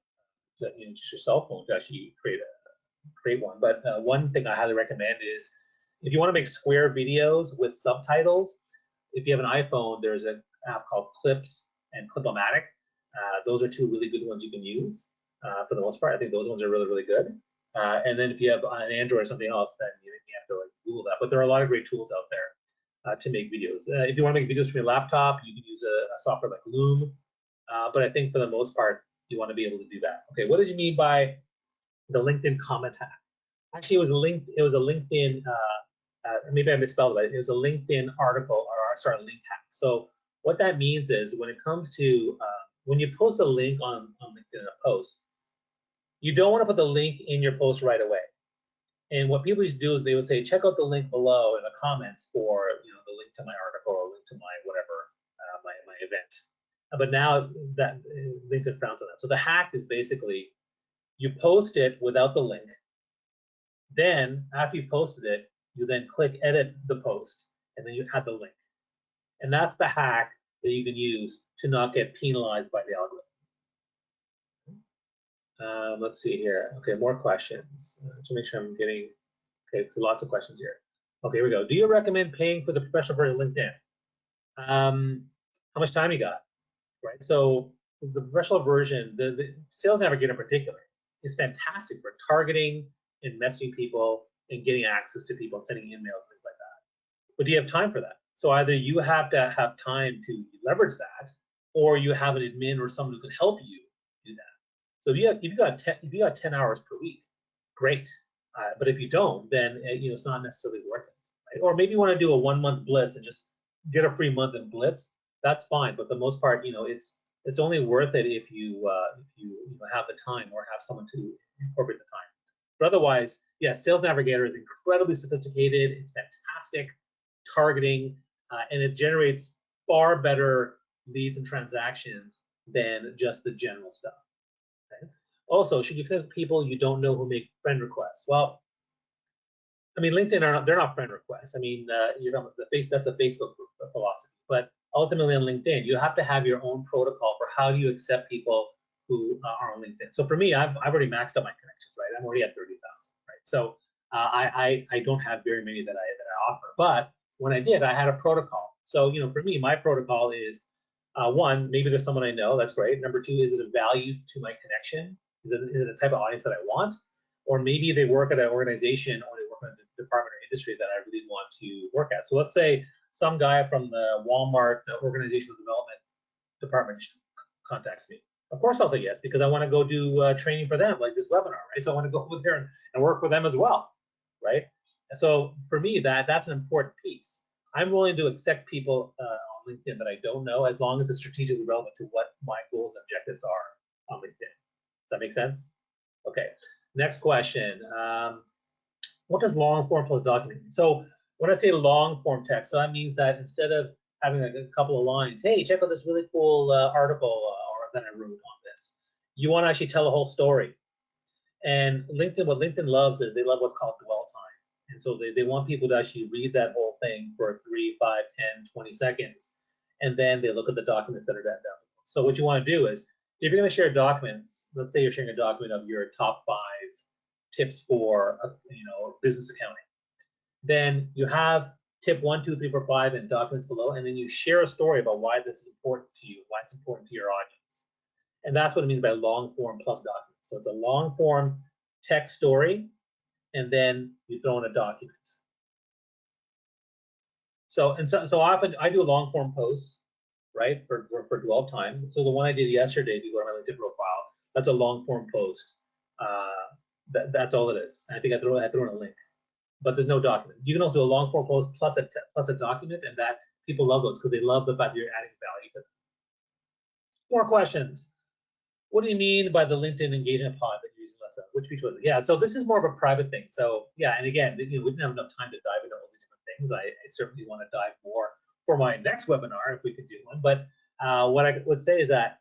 just your cell phone to actually create one. But one thing I highly recommend is if you want to make square videos with subtitles, if you have an iPhone, there's an app called Clips and Clip-O-Matic. Those are two really good ones you can use for the most part. I think those ones are really, really good. And then if you have an Android or something else, then you have to like Google that. But there are a lot of great tools out there to make videos. If you want to make videos from your laptop, you can use a software like Loom. But I think for the most part, you want to be able to do that. Okay, what did you mean by the LinkedIn comment hack? Actually, it was a LinkedIn. Maybe I misspelled it. It was a LinkedIn article, or link hack. So what that means is when it comes to when you post a link on LinkedIn in a post, you don't want to put the link in your post right away. And what people used to do is they would say, check out the link below in the comments for the link to my article or link to my whatever, my event. But now that LinkedIn frowns on that. So the hack is basically you post it without the link. Then after you posted it, you then click edit the post, and then you add the link. And that's the hack that you can use to not get penalized by the algorithm. Let's see here. Okay, more questions. To make sure I'm getting, okay, so lots of questions here. Okay, here we go. Do you recommend paying for the professional version of LinkedIn? How much time you got, right? So the professional version, the Sales Navigator in particular, is fantastic for targeting and messaging people and getting access to people and sending emails and things like that. But do you have time for that? So either you have to have time to leverage that, or you have an admin or someone who can help you do that. So if you got 10 hours per week, great. But if you don't, then it's not necessarily worth it. Right? Or maybe you want to do a 1 month blitz and just get a free month in blitz. That's fine. But for the most part, it's only worth it if you have the time or have someone to incorporate the time. But otherwise, yes, Sales Navigator is incredibly sophisticated. It's fantastic targeting, and it generates far better leads and transactions than just the general stuff. Okay? Also, should you connect with people you don't know who make friend requests? Well, I mean, LinkedIn they're not friend requests. I mean, that's a Facebook philosophy. But ultimately on LinkedIn, you have to have your own protocol for how do you accept people who are on LinkedIn. So for me, I've already maxed out my connections, right? I'm already at 30,000, right? So I don't have very many that I offer. But when I did, I had a protocol. So for me, my protocol is one, maybe there's someone I know, that's great. Number two, is it a value to my connection? Is it a type of audience that I want? Or maybe they work at an organization or they work in a department or industry that I really want to work at. So let's say some guy from the Walmart organizational development department contacts me. Of course I'll say yes, because I want to go do training for them, like this webinar, right? So I want to go over there and work with them as well, right? And so for me, that's an important piece. I'm willing to accept people on LinkedIn that I don't know, as long as it's strategically relevant to what my goals and objectives are on LinkedIn. Does that make sense? Okay. Next question. What does long form plus document mean? So when I say long form text, so that means that instead of having a couple of lines, hey, check out this really cool article that I wrote on this, you want to actually tell a whole story. And LinkedIn, what LinkedIn loves is they love what's called dwell time. And so they want people to actually read that whole thing for 3, 5, 10, 20 seconds. And then they look at the documents that are down. So what you want to do is, if you're going to share documents, let's say you're sharing a document of your top 5 tips for business accounting, then you have tip 1, 2, 3, 4, 5 and documents below, and then you share a story about why this is important to you, why it's important to your audience. And that's what it means by long form plus document. So it's a long form text story, and then you throw in a document. So often I do a long form post, right, for dwell time. So the one I did yesterday, if you go to my LinkedIn profile, that's a long form post. That's all it is. I think I threw in a link, but there's no document. You can also do a long form post plus a document, and that people love those because they love the fact that you're adding value to them. More questions. What do you mean by the LinkedIn engagement pod that you're using less of? Which feature was it? Yeah, so this is more of a private thing. So yeah, and again, we didn't have enough time to dive into all these different things. I certainly want to dive more for my next webinar if we could do one. But what I would say is that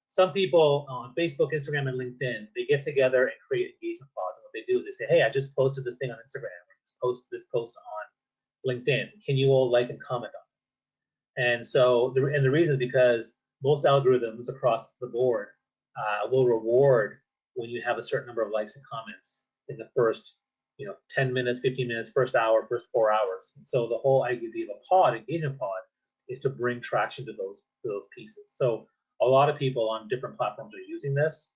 some people on Facebook, Instagram, and LinkedIn, they get together and create engagement pods. And what they do is they say, hey, I just posted this thing on Instagram, or this post on LinkedIn. Can you all like and comment on it? And so the reason is because most algorithms across the board will reward when you have a certain number of likes and comments in the first 10 minutes, 15 minutes, first hour, first 4 hours. And so the whole idea of a pod, engagement pod, is to bring traction to those pieces. So a lot of people on different platforms are using this.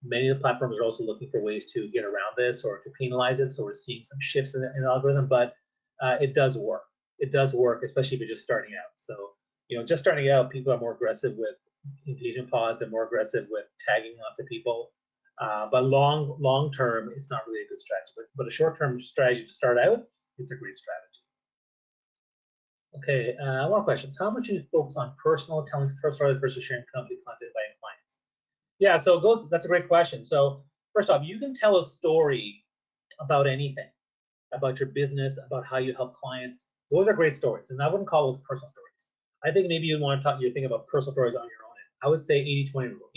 Many of the platforms are also looking for ways to get around this or to penalize it. So we're seeing some shifts in the algorithm, but it does work. It does work, especially if you're just starting out. So just starting out, people are more aggressive with engagement pods and more aggressive with tagging lots of people. But long term, it's not really a good strategy. But a short term strategy to start out, it's a great strategy. Okay, more questions. How much do you focus on telling personal stories versus sharing company content by clients? Yeah, so that's a great question. So first off, you can tell a story about anything, about your business, about how you help clients. Those are great stories, and I wouldn't call those personal stories. I think maybe you want to talk. You're thinking about personal stories on your own end. I would say 80-20 rule.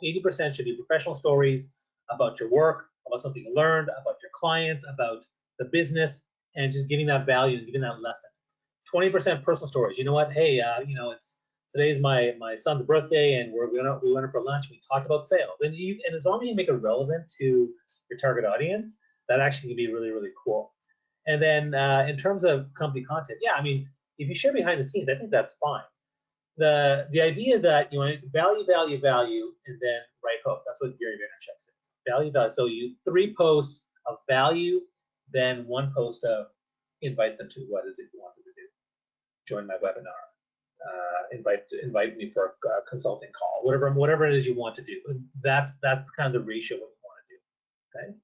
80% should be professional stories about your work, about something you learned, about your clients, about the business, and just giving that value and giving that lesson. 20% personal stories. You know what? Hey, it's today's my son's birthday, and we went for lunch. We talked about sales, and as long as you make it relevant to your target audience, that actually can be really really cool. And then in terms of company content, yeah, I mean, if you share behind the scenes, I think that's fine. The idea is that you want value, and then right hook. That's what Gary Vaynerchuk says. Value. So you 3 posts of value, then 1 post of invite them to what is it you want them to do. Join my webinar. Invite me for a consulting call. Whatever it is you want to do. That's kind of the ratio what you want to do. Okay.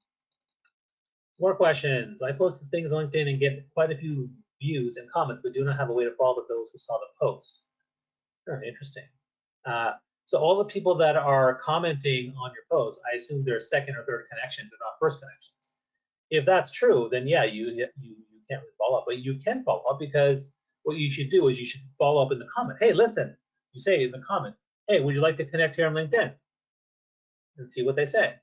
More questions. I posted things on LinkedIn and get quite a few views and comments, but do not have a way to follow those who saw the post. Very interesting. So all the people that are commenting on your post, I assume they're second or third connections, they're not first connections. If that's true, then yeah, you can't really follow up, but you can follow up, because what you should do is you should follow up in the comment. Hey, listen, you say in the comment, hey, would you like to connect here on LinkedIn? And see what they say.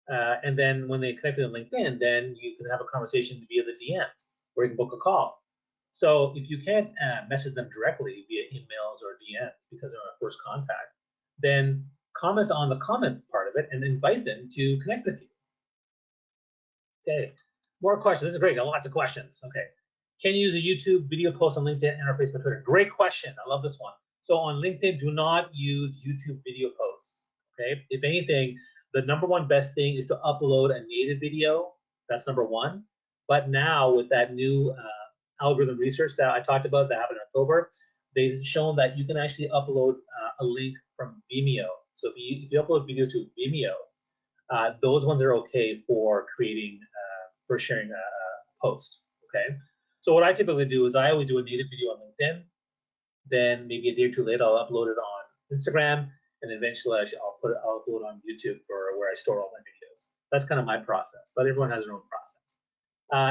And then when they connect on LinkedIn, then you can have a conversation via the DMs, or you can book a call. So if you can't message them directly via emails or DMs because they're on first contact, then comment on the comment part of it and invite them to connect with you. Okay, more questions. This is great. Got lots of questions. Okay, can you use a YouTube video post on LinkedIn and or Facebook, Twitter? Great question. I love this one. So on LinkedIn, do not use YouTube video posts. Okay, if anything, the #1 best thing is to upload a native video. That's #1. But now with that new algorithm research that I talked about that happened in October, they've shown that you can actually upload a link from Vimeo. So if you upload videos to Vimeo, those ones are okay for creating, for sharing a post. Okay. So what I typically do is I always do a native video on LinkedIn. Then maybe a day or 2 later, I'll upload it on Instagram, and eventually I'll upload on YouTube for where I store all my videos. That's kind of my process, but everyone has their own process.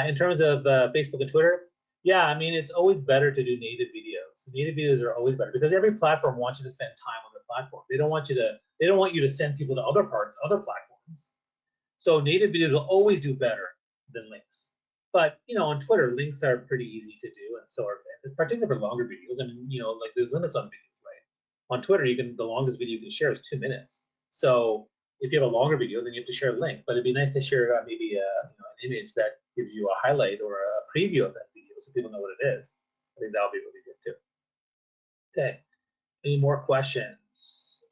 In terms of Facebook and Twitter, yeah, I mean, it's always better to do native videos. Native videos are always better because every platform wants you to spend time on their platform. They don't want you to send people to other platforms. So native videos will always do better than links. But on Twitter, links are pretty easy to do, and so are, particularly for longer videos. I mean, like there's limits on videos, right? On Twitter, the longest video you can share is 2 minutes. So if you have a longer video, then you have to share a link. But it'd be nice to share maybe an image that gives you a highlight or a preview of that video, so people know what it is. I think that'll be really good too. Okay. Any more questions?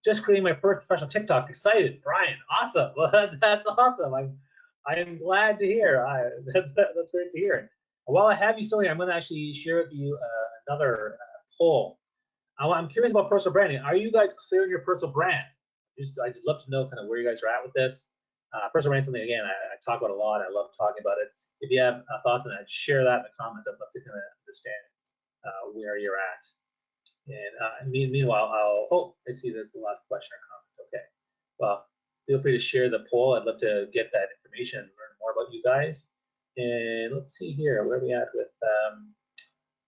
Just creating my first professional TikTok. Excited, Brian. Awesome. Well, that's awesome. I'm glad to hear. That's great to hear. While I have you still here, I'm going to actually share with you another poll. I'm curious about personal branding. Are you guys clear on your personal brand? I just love to know kind of where you guys are at with this. Personal brand is something, again, I talk about a lot. I love talking about it. If you have thoughts on that, share that in the comments. I'd love to kind of understand where you're at. And meanwhile, I see this, the last question or comment. Okay. Well, feel free to share the poll. I'd love to get that information and learn more about you guys. And let's see here, where are we at with,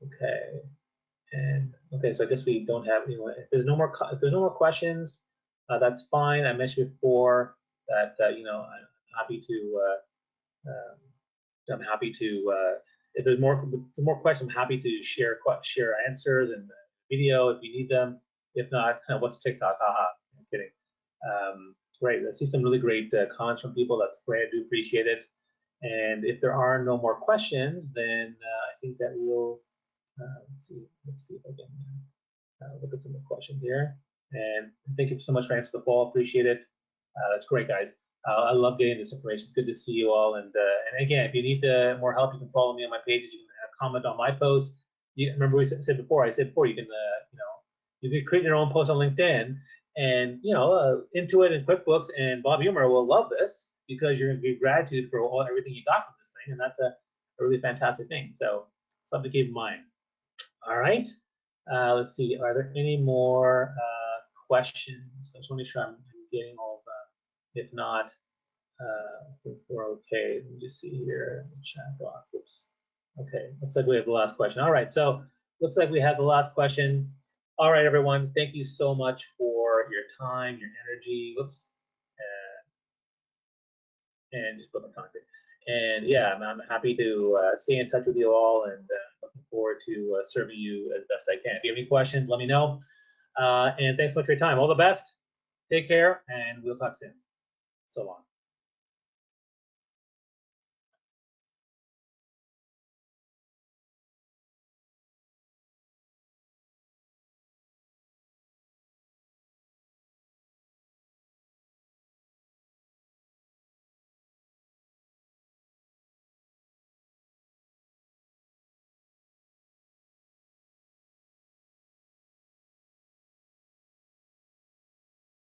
okay. And okay, so I guess we don't have anyone. If there's no more questions, that's fine. I mentioned before that I'm happy to if there's more questions, I'm happy to share answers and video if you need them. If not, what's TikTok? Haha, I'm kidding. Great. I see some really great comments from people. That's great. I do appreciate it. And if there are no more questions, then I think that we'll let's see if I can look at some of the questions here. And thank you so much for answering the poll. Appreciate it. That's great, guys. I love getting this information. It's good to see you all. And again, if you need more help, you can follow me on my pages. You can comment on my posts. Remember I said before you can you can create your own post on LinkedIn, and Intuit and QuickBooks and Bob Umar will love this because you're going to give gratitude for everything you got from this thing, and that's a really fantastic thing. So something to keep in mind. All right. Let's see. Are there any more questions? I just want to make sure I'm getting all of that. If not, I think we're okay. Let me just see here in the chat box. Oops. Okay. Looks like we have the last question. All right. So looks like we have the last question. All right, everyone. Thank you so much for your time, your energy. Whoops. And just put my contact. And yeah, I'm happy to stay in touch with you all, and looking forward to serving you as best I can. If you have any questions, let me know. And thanks so much for your time. All the best. Take care, and we'll talk soon. So long.